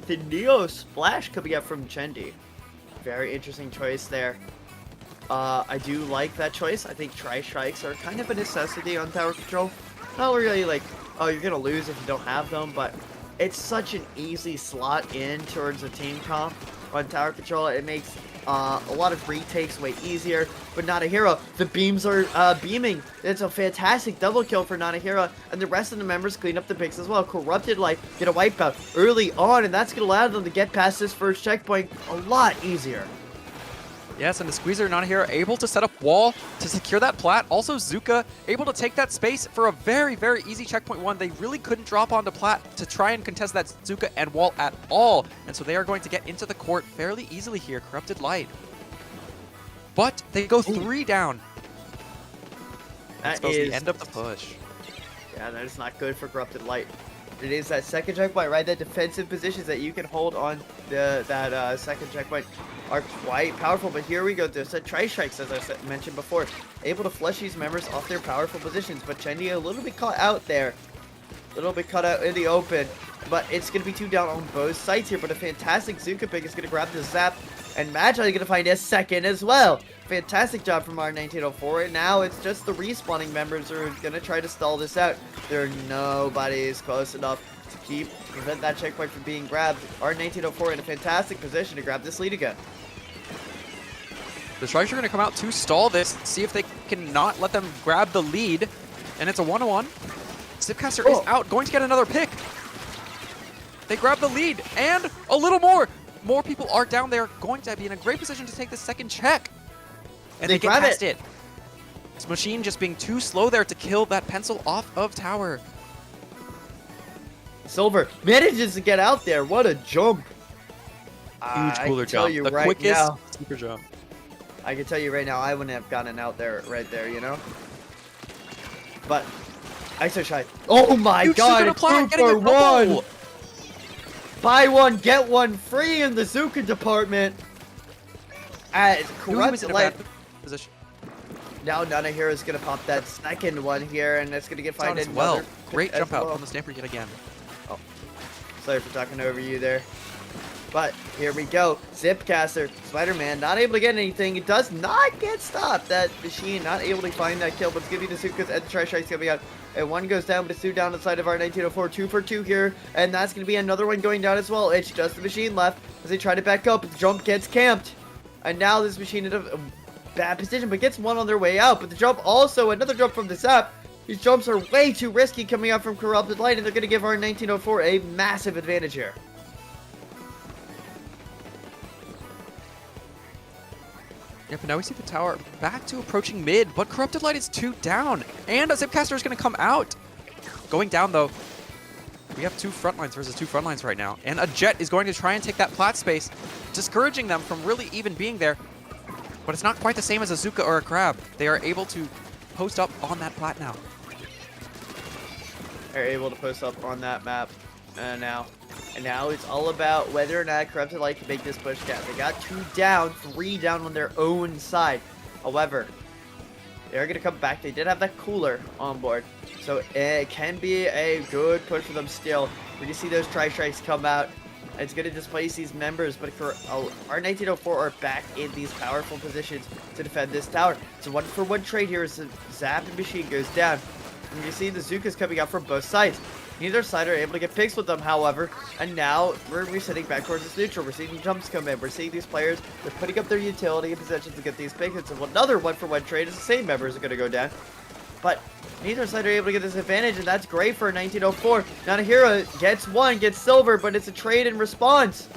The Neo Splash coming up from Chendi. Very interesting choice there. I do like that choice. I think Tri-Strikes are kind of a necessity on tower control. Not really like, oh, you're going to lose if you don't have them, but it's such an easy slot in towards a team comp on tower control. It makes a lot of retakes way easier, but Nanahiro, the beams are beaming. It's a fantastic double kill for Nanahiro, and the rest of the members clean up the picks as well. Corrupted Light get a wipeout early on, and that's going to allow them to get past this first checkpoint a lot easier. Yes, and the Squeezer not here, able to set up wall to secure that plat. Also, Zuka able to take that space for a very, very easy checkpoint one. They really couldn't drop onto plat to try and contest that Zuka and wall at all. And so they are going to get into the court fairly easily here, Corrupted Light. But they go 3 down. That spells the end of the push. Yeah, that is not good for Corrupted Light. It is that second checkpoint, right? That defensive positions that you can hold on that second checkpoint are quite powerful. But here we go. There's a tri-strikes, as I mentioned before, able to flush these members off their powerful positions. But Chendi a little bit caught out there, a little bit caught out in the open. But it's going to be 2 down on both sides here. But a fantastic Zuka pick is going to grab the zap, and Magi going to find a second as well. Fantastic job from our 1904, and now it's just the respawning members who are going to try to stall this out. Nobody is close enough to prevent that checkpoint from being grabbed. Our 1904 in a fantastic position to grab this lead again. The Strikes are going to come out to stall this, see if they can not let them grab the lead, and it's a 1-on-1. Zipcaster is out, going to get another pick. They grab the lead, and a little more. More people are down there, going to be in a great position to take the second check. And they get past it. This machine just being too slow there to kill that pencil off of tower. Silver manages to get out there. What a jump. Huge cooler jump. The right quickest now, super jump. I can tell you right now, I wouldn't have gotten out there right there, you know? But, ISO shy. Oh my god, it's 2-for-1! Buy one, get one free in the Zuka department. As Corrupted Light. Position. Now Nana here is going to pop that second one here, and it's going to get fined as well. Great jump out from the Stamper yet again. Oh, sorry for talking over you there. But here we go. Zipcaster, Spider-Man, not able to get anything. It does not get stopped. That machine not able to find that kill, but it's going to be the Zuka's and the Tri-Strike's coming out. And one goes down, but it's 2 down inside of our 1904. 2 for 2 here, and that's going to be another one going down as well. It's just the machine left as they try to back up, but the jump gets camped. And now this machine in a bad position, but gets one on their way out. But the jump also, another jump from the Zap. These jumps are way too risky coming out from Corrupted Light, and they're going to give our 1904 a massive advantage here. Yep, and now we see the tower back to approaching mid, but Corrupted Light is 2 down, and a Zipcaster is going to come out. Going down, though. We have 2 front lines versus 2 front lines right now, and a Jet is going to try and take that plat space, discouraging them from really even being there. But it's not quite the same as a Zuka or a Crab. They are able to post up on that plat now. They're able to post up on that map now. And now it's all about whether or not Corrupted Light can make this push down. They got 2 down, 3 down on their own side. However, they're going to come back. They did have that cooler on board. So it can be a good push for them still. We just see those Tri-Strikes come out. It's going to displace these members, but our 1904 are back in these powerful positions to defend this tower. It's a 1-for-1 trade here as the Zap and Machine goes down. And you see the Zukas coming out from both sides. Neither side are able to get picks with them, however, and now we're resetting back towards this neutral. We're seeing jumps come in. We're seeing these players, they're putting up their utility in position to get these picks. It's another 1-for-1 trade as the same members are going to go down. But neither side are able to get this advantage, and that's great for 1904. Nanahira gets one, gets silver, but it's a trade in response.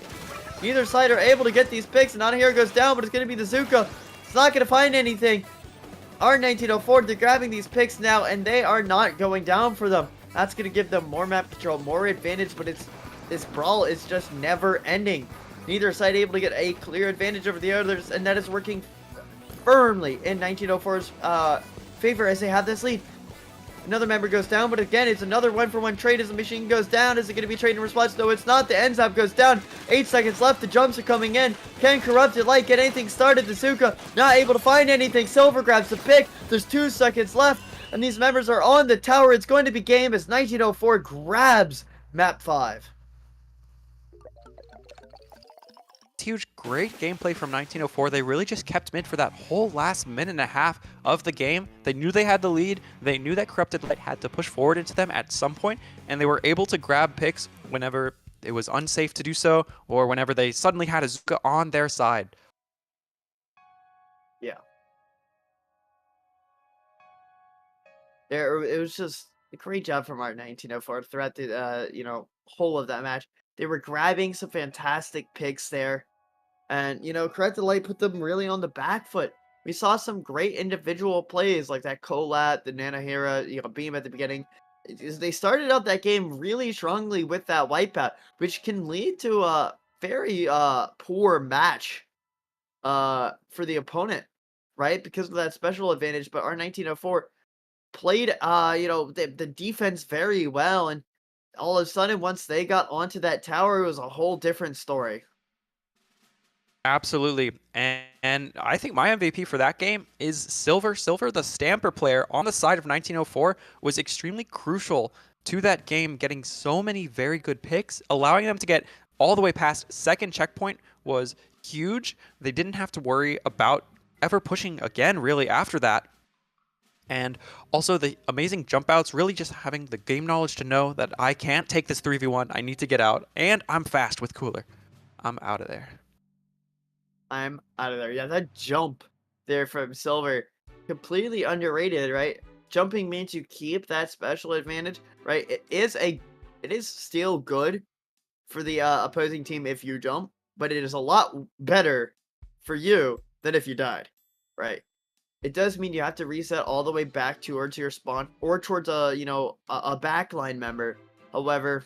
Neither side are able to get these picks, and Nanahira goes down, but it's going to be the Zuka. It's not going to find anything. Our 1904, they're grabbing these picks now, and they are not going down for them. That's going to give them more map control, more advantage, but this brawl is just never ending. Neither side able to get a clear advantage over the others, and that is working firmly in 1904's favor as they have this lead. Another member goes down, but again, it's another 1-for-1 trade as the machine goes down. Is it going to be trade in response? No, it's not. The Enzap goes down. 8 seconds left. The jumps are coming in. Can Corrupted Light get anything started? The Zuka not able to find anything. Silver grabs the pick. There's 2 seconds left, and these members are on the tower. It's going to be game as 1904 grabs map 5. Huge, great gameplay from 1904. They really just kept mid for that whole last minute and a half of the game. They knew they had the lead. They knew that Corrupted Light had to push forward into them at some point, and they were able to grab picks whenever it was unsafe to do so, or whenever they suddenly had a Zuka on their side. Yeah. It was just a great job from our 1904 throughout the whole of that match. They were grabbing some fantastic picks there. And, Corrected Light put them really on the back foot. We saw some great individual plays like that Colat, the Nanahira, beam at the beginning. They started out that game really strongly with that wipeout, which can lead to a very poor match for the opponent, right? Because of that special advantage. But R1904 played the defense very well, and all of a sudden once they got onto that tower, it was a whole different story. Absolutely. And I think my MVP for that game is Silver. Silver, the Stamper player on the side of 1904, was extremely crucial to that game, getting so many very good picks. Allowing them to get all the way past second checkpoint was huge. They didn't have to worry about ever pushing again, really, after that. And also the amazing jump outs, really just having the game knowledge to know that I can't take this 3v1. I need to get out. And I'm fast with Cooler. I'm out of there. I'm out of there. Yeah, that jump there from Silver, completely underrated, right? Jumping means you keep that special advantage, right? It is still good for the opposing team if you jump, but it is a lot better for you than if you died, right? It does mean you have to reset all the way back towards your spawn or towards a backline member. However,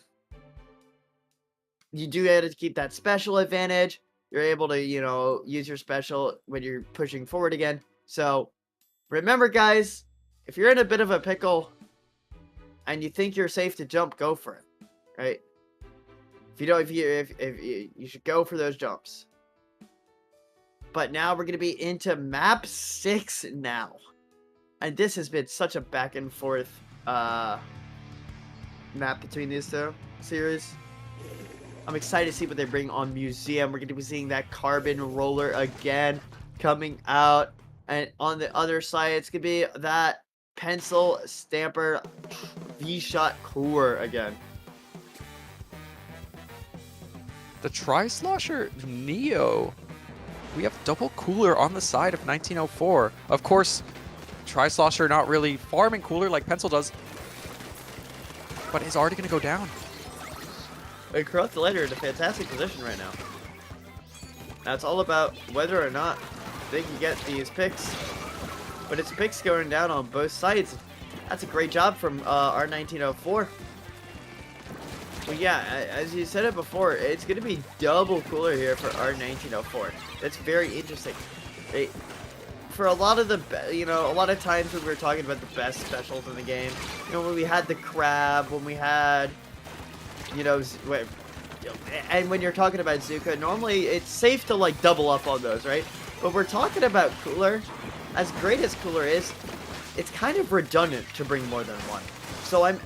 you do have to keep that special advantage. You're able to, use your special when you're pushing forward again. So remember, guys, if you're in a bit of a pickle and you think you're safe to jump, go for it, right? If you should go for those jumps. But now we're going to be into map 6 now. And this has been such a back and forth map between these two series. I'm excited to see what they bring on Museum. We're going to be seeing that carbon roller again coming out. And on the other side, it's going to be that pencil stamper V-shot core again. The Tri-Slosher Neo. We have double Cooler on the side of 1904. Of course, Tri-Slosher not really farming Cooler like Pencil does, but is already going to go down. Corrupt the Lighter in a fantastic position right now. Now it's all about whether or not they can get these picks, but it's picks going down on both sides. That's a great job from R1904. But yeah, as you said it before, it's going to be double Cooler here for R1904. That's very interesting. For a lot of a lot of times when we were talking about the best specials in the game, when we had the crab, when we had, and when you're talking about Zuka, normally it's safe to like double up on those, right? But we're talking about Cooler. As great as Cooler is, it's kind of redundant to bring more than one. So I'm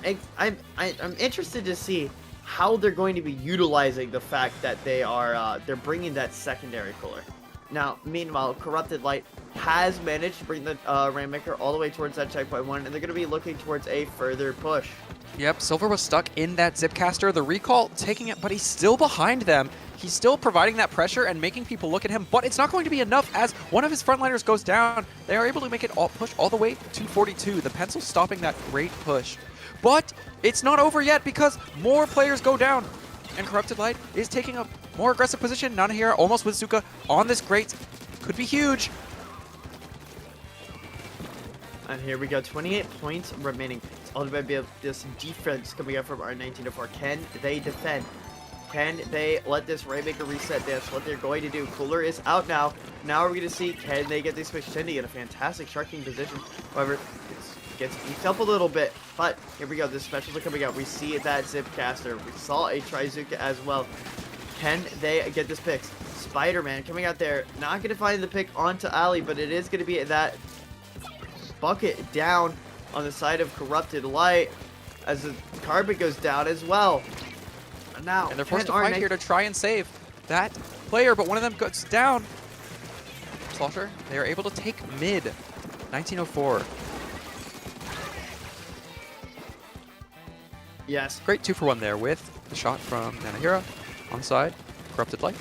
interested to see how they're going to be utilizing the fact that they're bringing that secondary Cooler. Now, meanwhile, Corrupted Light has managed to bring the Rainmaker all the way towards that checkpoint 1, and they're going to be looking towards a further push. Yep, Silver was stuck in that Zipcaster. The recall taking it, but he's still behind them. He's still providing that pressure and making people look at him, but it's not going to be enough as one of his frontliners goes down. They are able to make it push all the way to 42. The Pencil stopping that great push. But it's not over yet because more players go down. And Corrupted Light is taking a more aggressive position. Nanahira almost with Zuka on this grate. Could be huge. And here we go, 28 points remaining. It's all about this defense coming up from R1904. Can they defend? Can they let this Rainmaker reset? That's what they're going to do. Cooler is out now. Now we're going to see, can they get this switch? Shindy in a fantastic sharking position. However, it gets beefed up a little bit. But here we go, the specials are coming out. We see that Zipcaster. We saw a Trizuka as well. Can they get this pick? Spider-Man coming out there. Not going to find the pick onto Ali, but it is going to be that bucket down on the side of Corrupted Light as the carbon goes down as well. Now, and they're forced to fight here to try and save that player, but one of them goes down. Slosher, they are able to take mid. 1904. Yes. Great 2-for-1 there with the shot from Nanahira on the side. Corrupted Light.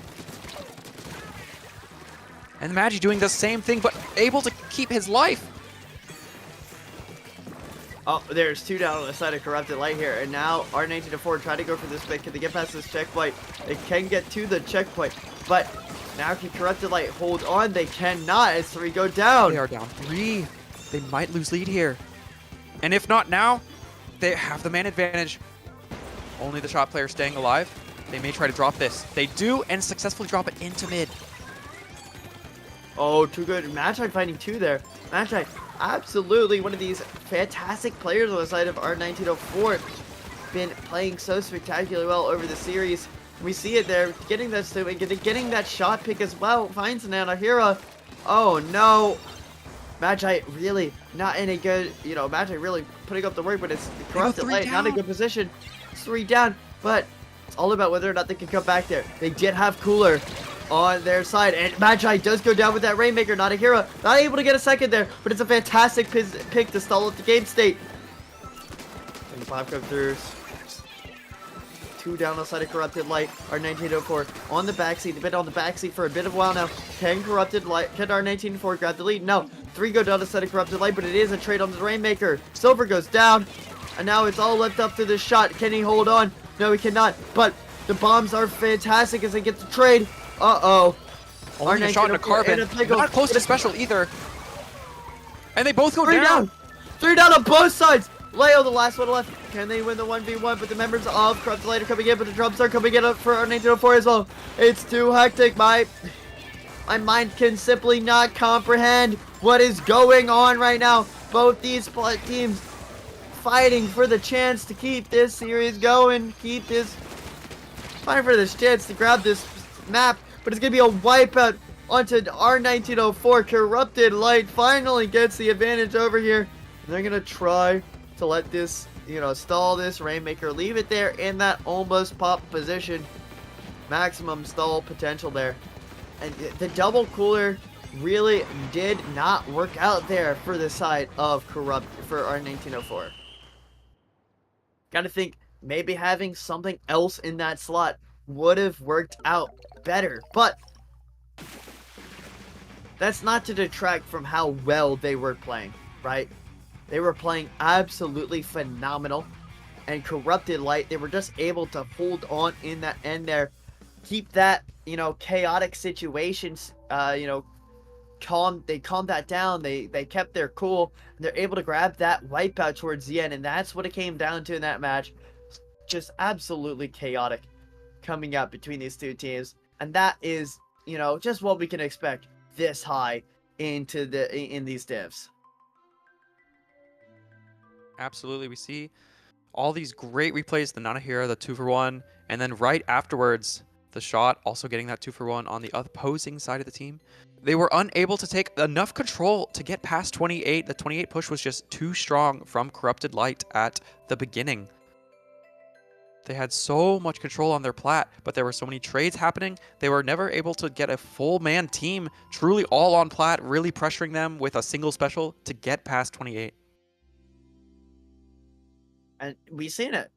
And Magi doing the same thing, but able to keep his life. Oh, there's two down on the side of Corrupted Light here, and now R1904 trying to go for this pick. Can they get past this checkpoint? They can get to the checkpoint, but Now can Corrupted Light hold on? They cannot as 3 go down. They are down 3. They might lose lead here. And if not now, they have the man advantage. Only the shot player staying alive. They may try to drop this. They do, and successfully drop it into mid. Oh, too good. Magi finding 2 there. Magi, absolutely one of these fantastic players on the side of R1904. Been playing so spectacularly well over the series. We see it there, getting that shot pick as well. Finds an Anahira. Oh no. Magi really not in a good, Magi really putting up the work, but it's Corrupted Light, not in a good position. It's 3 down, but it's all about whether or not they can come back there. They did have Cooler on their side, and Magi does go down with that Rainmaker. Nanahira not able to get a second there, but it's a fantastic pick to stall up the game state. And the pop come through. 2 down on the side of Corrupted Light. R1904 on the backseat. They've been on the backseat for a bit of a while now. Can R1904 grab the lead? No. 3 go down the side of Corrupted Light, but it is a trade on the Rainmaker. Silver goes down, and now it's all left up to this shot. Can he hold on? No, he cannot. But the bombs are fantastic as they get the trade. Uh-oh. Only a shot in a carbon. Not close to special either. And they both go 3 down. down. 3 down on both sides. Leo, the last one left. Can they win the 1v1? But the members of Corrupted Light are coming in, but the drums are coming in for R1904 as well. It's too hectic. My mind can simply not comprehend what is going on right now. Both these teams fighting for the chance to keep this series going. Fighting for this chance to grab this map. But it's going to be a wipeout onto R1904. Corrupted Light finally gets the advantage over here. And they're going to try to let this, stall this Rainmaker, leave it there in that almost pop position. Maximum stall potential there. And the double cooler really did not work out there for the side of for R1904. Gotta think maybe having something else in that slot would have worked out better, but that's not to detract from how well they were playing, right? They were playing absolutely phenomenal, and Corrupted Light, they were just able to hold on in that end there, keep that, chaotic situations, calm that down. They kept their cool, and they're able to grab that wipeout towards the end, and that's what it came down to in that match. Just absolutely chaotic coming out between these two teams, and that is, just what we can expect this high in these divs. Absolutely, we see all these great replays, the Nanahira, the 2-for-1, and then right afterwards, the shot also getting that 2-for-1 on the opposing side of the team. They were unable to take enough control to get past 28. The 28 push was just too strong from Corrupted Light at the beginning. They had so much control on their plat, but there were so many trades happening. They were never able to get a full man team truly all on plat, really pressuring them with a single special to get past 28. And we've seen it.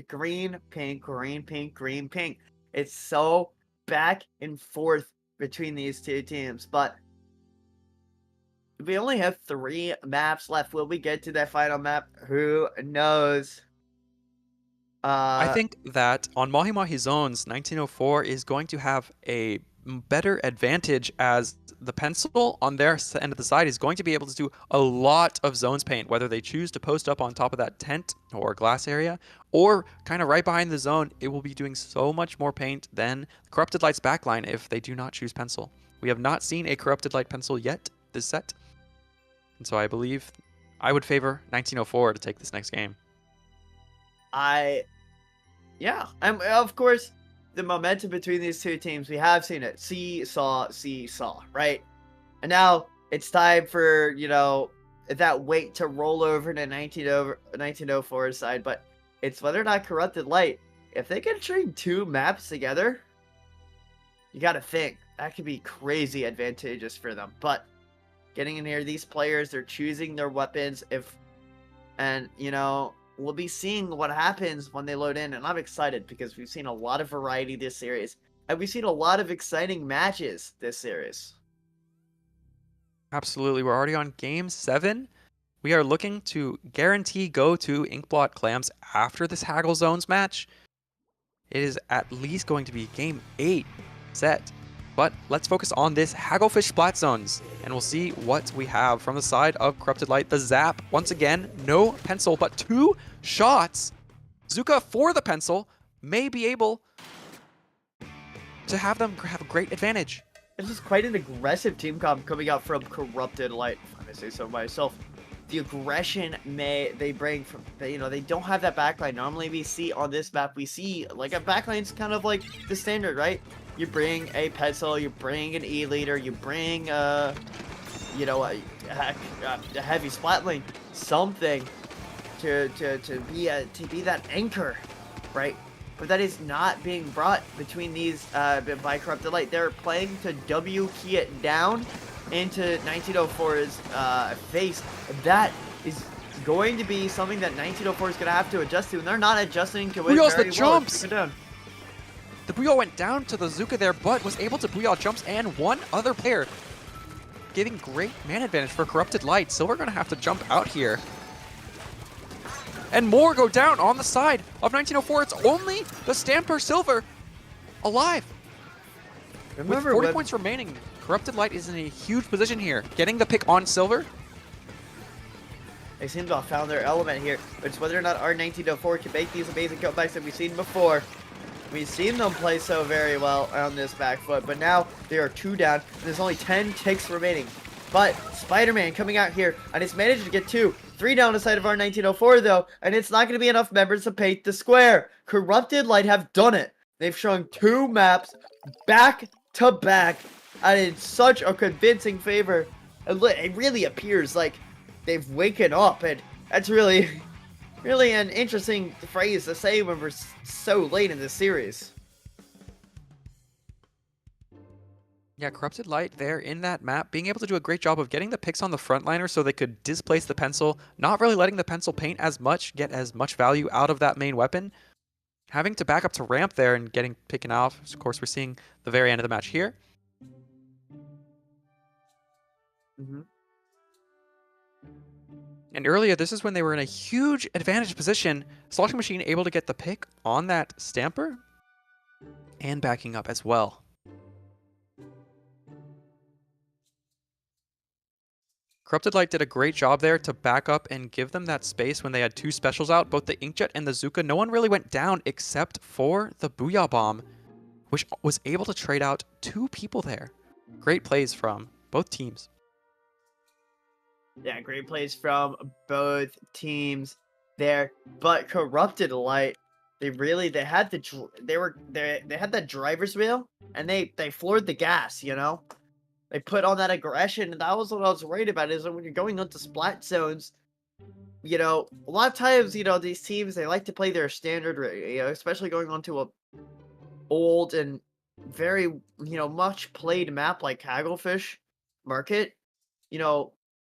Green, pink, green, pink, green, pink. It's so back and forth between these two teams. But we only have 3 maps left. Will we get to that final map? Who knows? I think that on Mahi Mahi Zones, 1904 is going to have a better advantage, as the pencil on their end of the side is going to be able to do a lot of zones paint, whether they choose to post up on top of that tent or glass area or kind of right behind the zone. It will be doing so much more paint than Corrupted Light's backline if they do not choose pencil. We have not seen a Corrupted Light pencil yet this set, and so I believe I would favor 1904 to take this next game. Of course, the momentum between these two teams, we have seen it. Seesaw, right? And now it's time for, that weight to roll over to 1904's side. But it's whether or not Corrupted Light, if they can string 2 maps together, you got to think that could be crazy advantageous for them. But getting in here, these players, they're choosing their weapons. We'll be seeing what happens when they load in, and I'm excited because we've seen a lot of variety this series, and we've seen a lot of exciting matches this series. Absolutely, we're already on Game 7. We are looking to guarantee go to Inkblot Clams after this Haggle Zones match. It is at least going to be Game 8. set. But let's focus on this Hagglefish Splat Zones, and we'll see what we have from the side of Corrupted Light. The Zap, once again, no pencil, but 2 shots. Zuka for the pencil may be able to have them have a great advantage. This is quite an aggressive team comp coming out from Corrupted Light, if I may say so myself. The aggression they bring from, they don't have that backline. Normally we see on this map, we see like a backline's kind of like the standard, right? You bring a pencil, you bring an E-leader, you bring a heavy splat lane, something to be that anchor, right? But that is not being brought between these by Corrupted Light. They're playing to W key it down into 1904's face. That is going to be something that 1904 is going to have to adjust to, and they're not adjusting to it Booyah's very the well. jumps! Down. The Booyah went down to the Zuka there, but was able to Booyah jumps and one other player, giving great man advantage for Corrupted Light. Silver going to have to jump out here. And more go down on the side of 1904. It's only the Stamper Silver alive. Remember With 40 points remaining, Corrupted Light is in a huge position here. Getting the pick on Silver. They seem to have found their element here, but it's whether or not our 1904 can make these amazing comebacks that we've seen before. We've seen them play so very well on this back foot, but now they are 2 down. There's only 10 ticks remaining. But Spider-Man coming out here, and it's managed to get 2. 3 down the side of our 1904, though, and it's not going to be enough members to paint the square. Corrupted Light have done it. They've shown 2 maps back to back, and in such a convincing favor. It really appears like they've waken up, and that's really an interesting phrase to say when we're so late in this series. Yeah, Corrupted Light there in that map, being able to do a great job of getting the picks on the frontliner so they could displace the pencil, not really letting the pencil paint as much, get as much value out of that main weapon. Having to back up to ramp there and getting picked off. Of course, we're seeing the very end of the match here. And earlier, this is when they were in a huge advantage position. Slotting Machine able to get the pick on that Stamper and backing up as well. Corrupted Light did a great job there to back up and give them that space when they had 2 specials out, both the Inkjet and the Zuka. No one really went down except for the Booyah Bomb, which was able to trade out 2 people there. Great plays from both teams. Yeah, great plays from both teams there. But Corrupted Light, they had that driver's wheel, and they floored the gas, They put on that aggression, and that was what I was worried about, is that when you're going into splat zones, a lot of times, these teams, they like to play their standard, especially going onto a old and very, much played map like Hagglefish Market.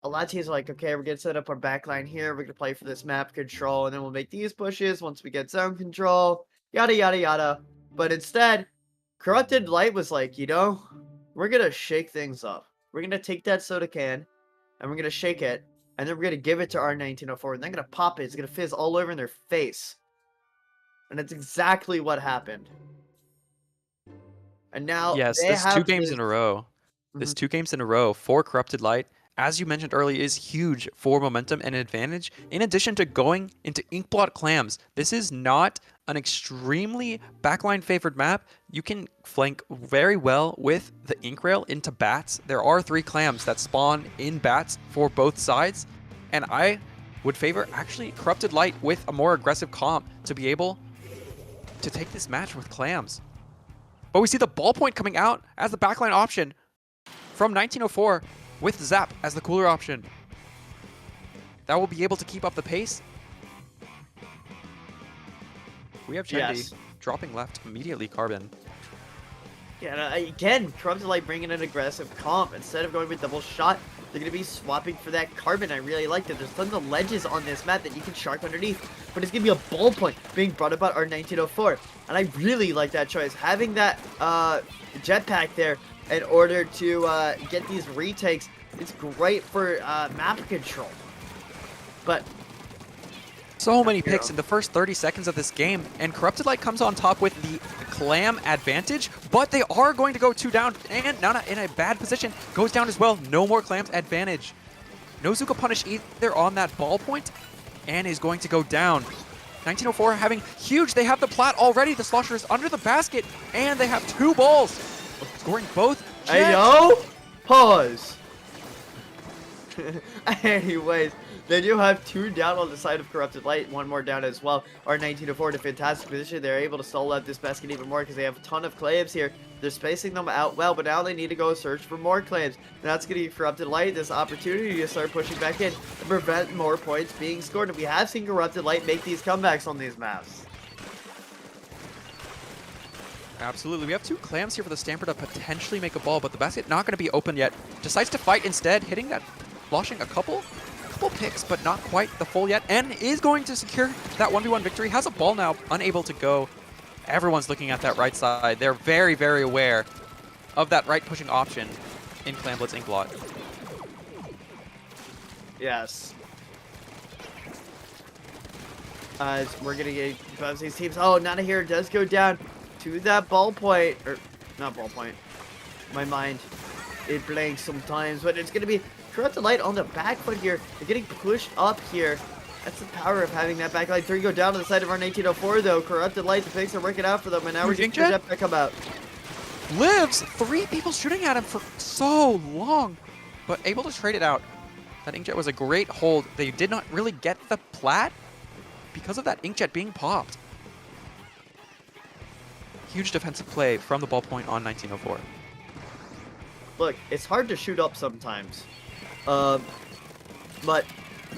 A lot of teams are like, okay, we're going to set up our backline here, we're going to play for this map control, and then we'll make these pushes once we get zone control, yada, yada, yada. But instead, Corrupted Light was like, we're going to shake things up. We're going to take that soda can, and we're going to shake it, and then we're going to give it to our 1904, and they're going to pop it. It's going to fizz all over in their face. And that's exactly what happened. And now, yes, they this have 2 games in a row. This 2 games in a row for Corrupted Light, as you mentioned earlier, is huge for momentum and advantage. In addition to going into Inkblot Clams, this is not an extremely backline favored map. You can flank very well with the Ink Rail into bats. There are 3 clams that spawn in bats for both sides, and I would favor actually Corrupted Light with a more aggressive comp to be able to take this match with clams. But we see the ballpoint coming out as the backline option from 1904 with Zap as the cooler option. That will be able to keep up the pace. We have Chendi dropping left immediately, Carbon. Yeah, again, Corrupted Light bringing an aggressive comp. Instead of going with double shot, they're going to be swapping for that Carbon. I really like it. There's tons of ledges on this map that you can shark underneath, but it's going to be a ballpoint being brought about our 1904. And I really like that choice. Having that jetpack there in order to get these retakes, it's great for map control. But So many picks Hero. in the first 30 seconds of this game, and Corrupted Light comes on top with the Clam advantage, but they are going to go 2 down, and Nana in a bad position goes down as well. No more Clams advantage. No Zuka punish either on that ball point, and is going to go down. 1904 having huge, they have the plat already, the Slosher is under the basket, and they have 2 balls, scoring both. Hey, Jet. yo! Pause. Anyways, they do have 2 down on the side of Corrupted Light, 1 more down as well. R1904 in a fantastic position. They're able to stall out this basket even more because they have a ton of claims here. They're spacing them out well, but now they need to go search for more claims. And that's going to give Corrupted Light this opportunity to start pushing back in and prevent more points being scored. And we have seen Corrupted Light make these comebacks on these maps. Absolutely. We have 2 Clams here for the Stamper to potentially make a ball, but the basket not going to be open yet. Decides to fight instead, hitting that, loshing a couple picks, but not quite the full yet, and is going to secure that 1v1 victory. Has a ball now, unable to go. Everyone's looking at that right side. They're very, very aware of that right pushing option in Clam Blitz Inkblot. Yes. We're going to get both these teams. Oh, Nana here does go down to that ball point, or not ball point. My mind, it blanks sometimes, but it's going to be Corrupted Light on the back foot here. They're getting pushed up here. That's the power of having that back line 3 go down to the side of our 1904 though. Corrupted Light, the picks are working out for them, and now we're getting the jetpack come out. Lives! 3 people shooting at him for so long, but able to trade it out. That Inkjet was a great hold. They did not really get the plat because of that Inkjet being popped. Huge defensive play from the ballpoint on 1904. Look, it's hard to shoot up sometimes. But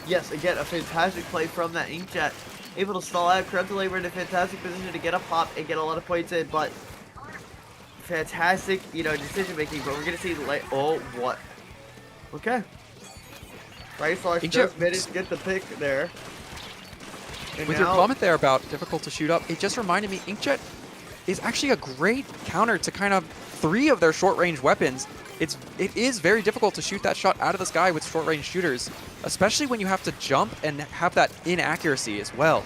yes, again, a fantastic play from that Inkjet. Able to stall out. Corrupted Light were in a fantastic position to get a pop and get a lot of points in, but fantastic, decision making. But we're gonna see like, oh, what? Okay. Right slash just managed to get the pick there. And with your comment there about difficult to shoot up, it just reminded me Inkjet is actually a great counter to kind of 3 of their short-range weapons. It is very difficult to shoot that shot out of the sky with short-range shooters, especially when you have to jump and have that inaccuracy as well.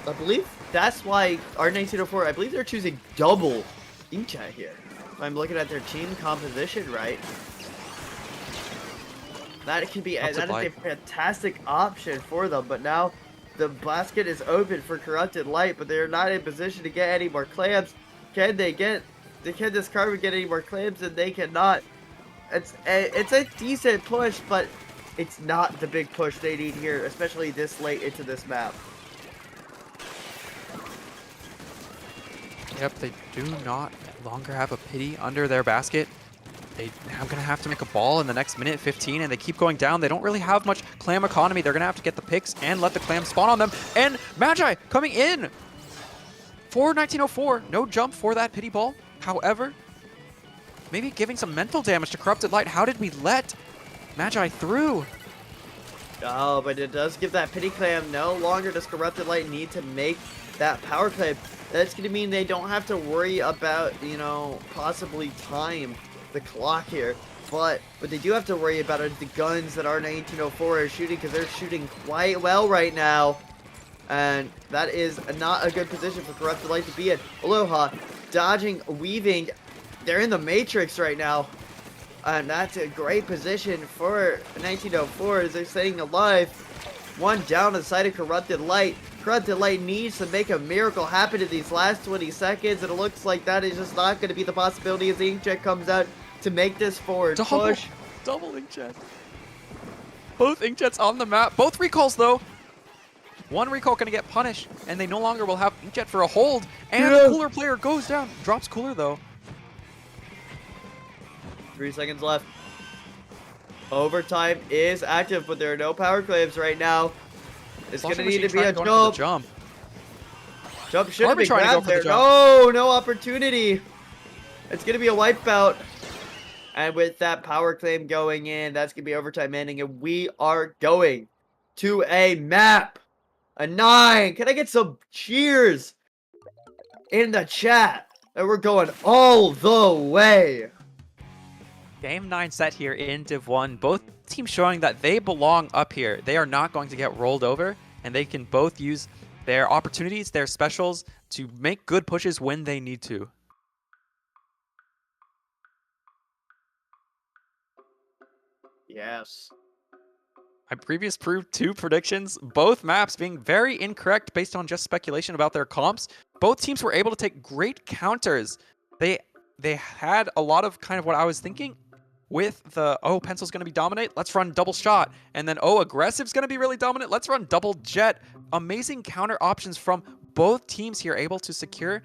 I believe that's why R1904, I believe they're choosing double Inkjet here. If I'm looking at their team composition right. That could be that is a fantastic option for them, but now the basket is open for Corrupted Light, but they're not in position to get any more clams. Can this Carbon get any more claims? And they cannot. It's a decent push, but it's not the big push they need here, especially this late into this map. Yep, they do not longer have a pity under their basket. They're going to have to make a ball in the next minute 15, and they keep going down. They don't really have much clam economy. They're going to have to get the picks and let the clam spawn on them. And Magi coming in for 1904. No jump for that pity ball. However, maybe giving some mental damage to Corrupted Light. How did we let Magi through? Oh, but it does give that pity clam. No longer does Corrupted Light need to make that power clam. That's going to mean they don't have to worry about, possibly time the clock here. But what they do have to worry about are the guns that R1904 is shooting, because they're shooting quite well right now. And that is not a good position for Corrupted Light to be in. Aloha, dodging, weaving. They're in the Matrix right now. And that's a great position for 1904 as they're staying alive. 1 down on the side of Corrupted Light. Corrupted Light needs to make a miracle happen in these last 20 seconds. And it looks like that is just not going to be the possibility as the Inkjet comes out to make this forward push. Double Inkjet. Both Inkjets on the map. Both recalls, though. One recall going to get punished, and they no longer will have Inkjet for a hold. And the Cooler player goes down. Drops Cooler, though. 3 seconds left. Overtime is active, but there are no power claims right now. It's going to need to be a jump. Jump should have been grabbed there. No opportunity. It's going to be a wipeout. And with that power claim going in, that's going to be overtime ending. And we are going to a map. A 9. Can I get some cheers in the chat? And we're going all the way. Game 9 set here in Div 1. Both teams showing that they belong up here. They are not going to get rolled over. and they can both use their opportunities, their specials, to make good pushes when they need to. Yes. I previous proved 2 predictions, both maps being very incorrect based on just speculation about their comps. Both teams were able to take great counters. They had a lot of kind of what I was thinking with the, oh, pencil's going to be dominant, let's run double shot. And then, oh, aggressive's going to be really dominant, let's run double jet. Amazing counter options from both teams here, able to secure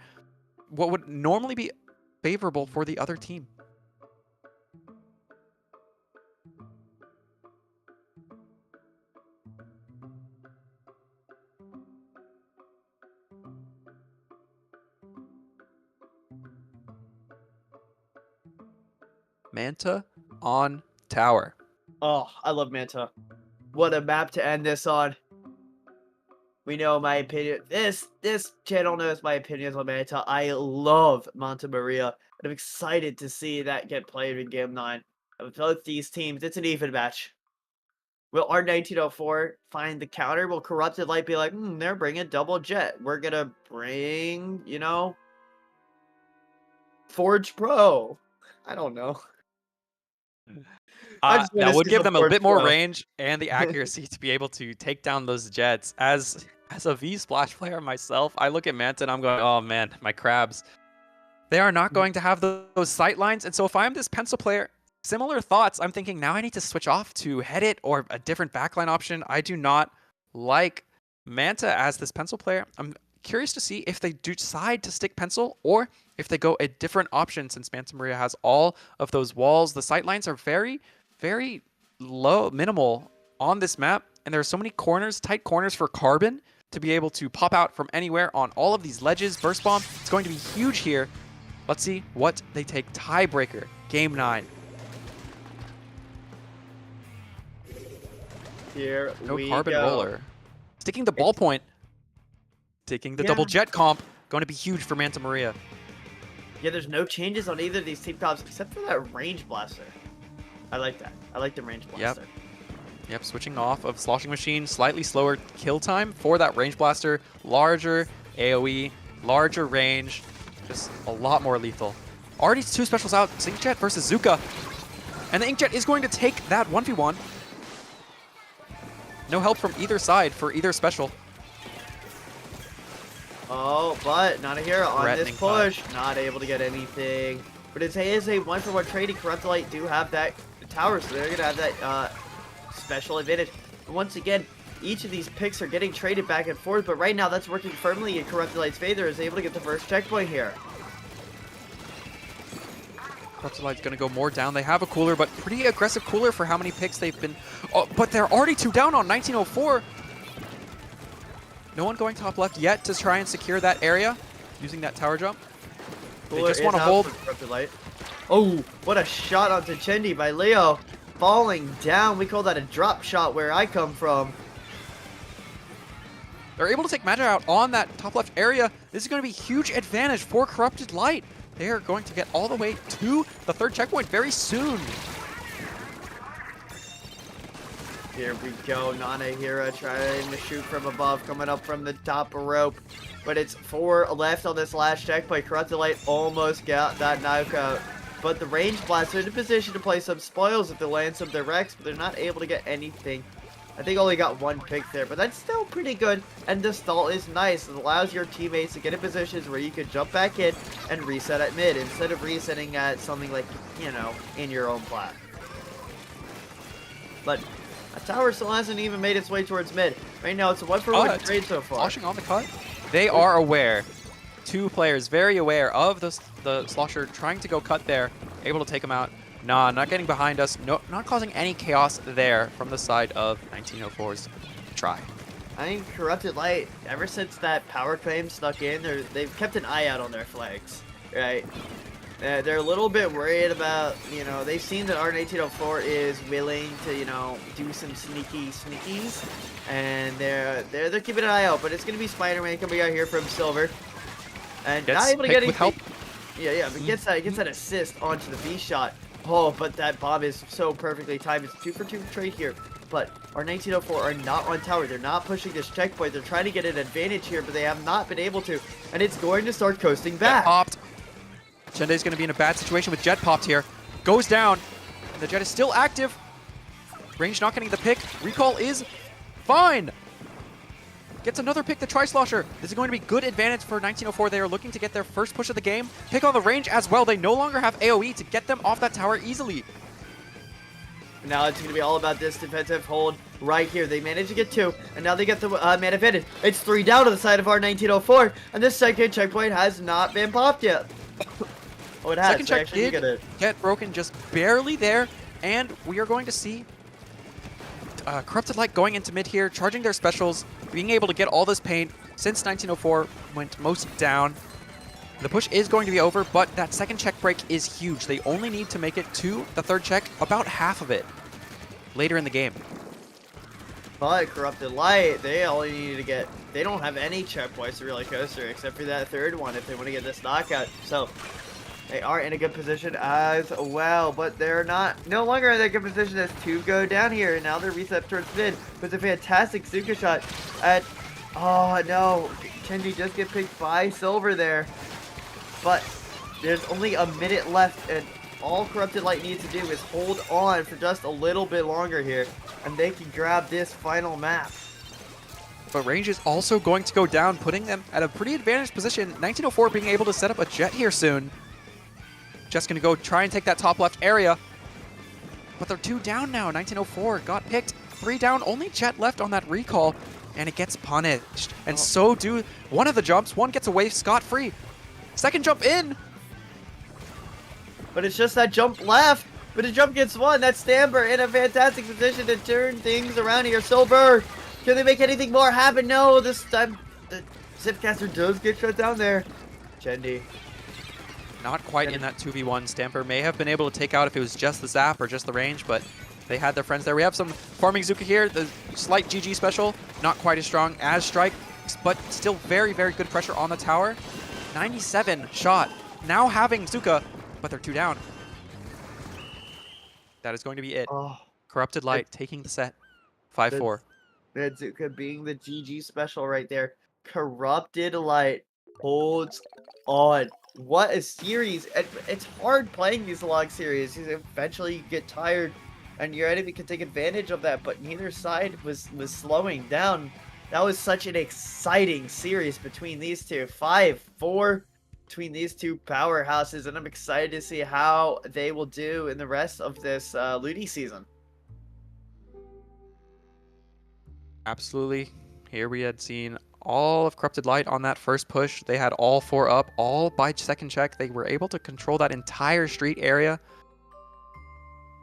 what would normally be favorable for the other team. Manta on tower. Oh, I love Manta. What a map to end this on. We know my opinion. This channel knows my opinions on Manta. I love Manta Maria, and I'm excited to see that get played in Game 9. With both these teams, it's an even match. Will R1904 find the counter? Will Corrupted Light be like, they're bringing double jet. We're gonna bring, Forge Pro. I don't know. I just wanna That would see give some them a Forge bit more Pro. range and the accuracy to be able to take down those jets. As a V Splash player myself, I look at Manta and I'm going, oh man, my crabs. They are not going to have those sight lines. And so if I'm this pencil player, similar thoughts, I'm thinking now I need to switch off to head it or a different backline option. I do not like Manta as this pencil player. I'm curious to see if they decide to stick pencil or if they go a different option, since Manta Maria has all of those walls. The sight lines are very, very low, minimal on this map. And there are so many corners, tight corners for Carbon to be able to pop out from anywhere on all of these ledges. Burst Bomb, it's going to be huge here. Let's see what they take. Tiebreaker, Game 9. Here No we Carbon go. roller. Sticking the ballpoint. Taking the double jet comp. Going to be huge for Manta Maria. Yeah, there's no changes on either of these team comps except for that range blaster. I like that. I like the range blaster. Yep, switching off of Sloshing Machine. Slightly slower kill time for that range blaster. Larger AoE, larger range. Just a lot more lethal. Already 2 specials out. Inkjet versus Zuka. And the Inkjet is going to take that 1v1. No help from either side for either special. Oh, but not a hero on this Threatening push. Not able to get anything. But it is a 1-for-1 trading. Corrupted Light do have that tower, so they're going to have that special advantage. And once again, each of these picks are getting traded back and forth, but right now that's working firmly in Corrupted Light's favor. Is able to get the first checkpoint here. Corrupted Light's going to go more down. They have a cooler, but pretty aggressive cooler for how many picks they've been... Oh, but they're already 2 down on 1904. No one going top left yet to try and secure that area using that tower jump. They just want to hold... Corrupted Light. Oh, what a shot onto Chendi by Leo. Falling down. We call that a drop shot where I come from. They're able to take Magic out on that top left area. This is going to be huge advantage for Corrupted Light. They are going to get all the way to the 3rd checkpoint very soon. Here we go. Nanahira trying to shoot from above, coming up from the top rope. But it's 4 left on this last checkpoint. Corrupted Light almost got that knockout. But the range blaster in a position to play some spoils if they land some directs, but they're not able to get anything. I think only got 1 pick there, but that's still pretty good. And the stall is nice. It allows your teammates to get in positions where you can jump back in and reset at mid instead of resetting at something like, in your own plat. But a tower still hasn't even made its way towards mid. Right now, it's a 1-for-1 trade so far. Sloshing on the cut. They are aware. 2 players very aware of the Slosher trying to go cut there. Able to take him out. Nah, not getting behind us. No, not causing any chaos there from the side of 1904's try. I think Corrupted Light, ever since that power claim snuck in, they've kept an eye out on their flags, right? They're a little bit worried about, they've seen that R1804 is willing to, do some sneakies, and they're keeping an eye out. But it's gonna be Spider-Man coming out here from Silver, and not able to get anything. Help. Yeah, but gets that assist onto the V shot. Oh, but that bomb is so perfectly timed. It's 2-for-2 trade here. but our 1904 are not on tower. They're not pushing this checkpoint. They're trying to get an advantage here, but they have not been able to, and it's going to start coasting back. Jet popped. Chende's going to be in a bad situation with Jet popped here. Goes down. And the Jet is still active. Range not getting the pick. Recall is fine. Gets another pick, the Tri-Slosher. This is going to be good advantage for 1904. They are looking to get their first push of the game. Pick on the range as well. They no longer have AoE to get them off that tower easily. Now it's going to be all about this defensive hold right here. They managed to get 2, and now they get the man advantage. It's 3 down to the side of our 1904, and this second checkpoint has not been popped yet. Oh, it has. Second check did get broken just barely there, and we are going to see Corrupted Light going into mid here, charging their specials, being able to get all this paint since 1904 went most down. The push is going to be over, but that second check break is huge. They only need to make it to the third check, about half of it, later in the game. But Corrupted Light, they only need to get, they don't have any checkpoints to really coaster except for that third one if they want to get this knockout. So they are in a good position as well, but they're no longer in a good position as 2 go down here, and now they're reset towards mid with a fantastic Zuka shot at, oh no, Kenji just get picked by Silver there, but there's only a minute left, and all Corrupted Light needs to do is hold on for just a little bit longer here, and they can grab this final map. But range is also going to go down, putting them at a pretty advantaged position. 1904 being able to set up a Jet here soon. Just going to go try and take that top left area. But they're 2 down now. 1904 got picked. 3 down. Only Jet left on that recall. And it gets punished. And so do one of the jumps. One gets away scot-free. Second jump in. But it's just that jump left. But the jump gets 1. That's Stamper in a fantastic position to turn things around here. Silver, can they make anything more happen? No, this time the Zipcaster does get shut down there. Chendi. Not quite in that 2v1. Stamper may have been able to take out if it was just the zap or just the range, but they had their friends there. We have some farming Zuka here. The slight GG special, not quite as strong as Strike, but still very, very good pressure on the tower. 97 shot. Now having Zuka, but they're 2 down. That is going to be it. Oh, Corrupted Light taking the set. 5-4. that Zuka being the GG special right there. Corrupted Light holds on. What a series. It's hard playing these log series. Eventually you get tired and your enemy can take advantage of that, but neither side was slowing down. That was such an exciting series between these two. 5-4 between these two powerhouses, and I'm excited to see how they will do in the rest of this LUTI season. Absolutely. Here we had seen all of Corrupted Light on that first push. They had all 4 up, all by second check. They were able to control that entire street area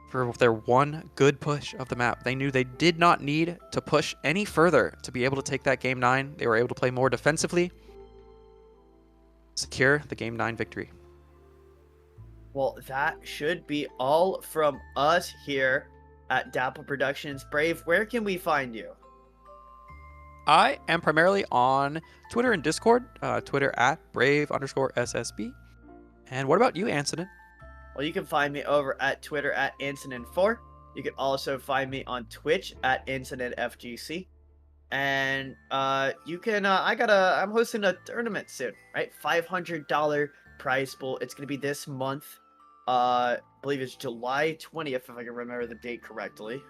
for their one good push of the map. They knew they did not need to push any further to be able to take that Game 9. They were able to play more defensively, secure the Game 9 victory. Well, that should be all from us here at Dapple Productions. Brave, where can we find you? I am primarily on Twitter and Discord. Twitter at brave_SSB. And what about you, Ansonin? Well, you can find me over at Twitter at Ansonin4. You can also find me on Twitch at IncidentFGC. And you can I'm hosting a tournament soon, right? $500 prize pool. It's gonna be this month. I believe it's July 20th, if I can remember the date correctly.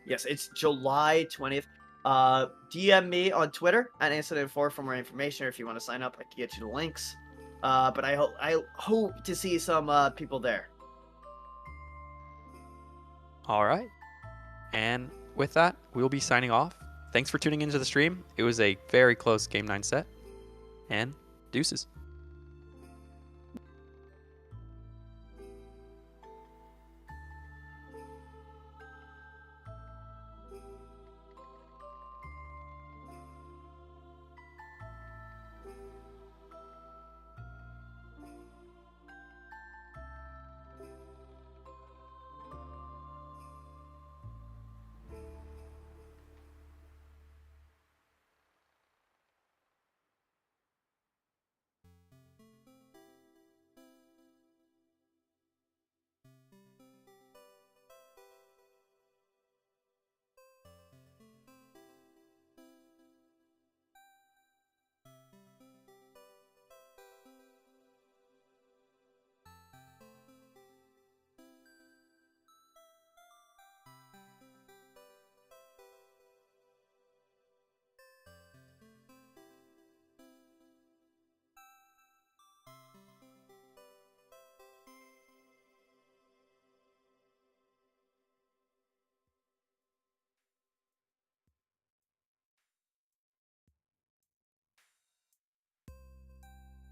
Yes, it's July 20th. DM me on Twitter at Incident4 for more information, or if you want to sign up, I can get you the links. But I hope to see some people there. All right. And with that, we'll be signing off. Thanks for tuning into the stream. It was a very close Game 9 set. And deuces.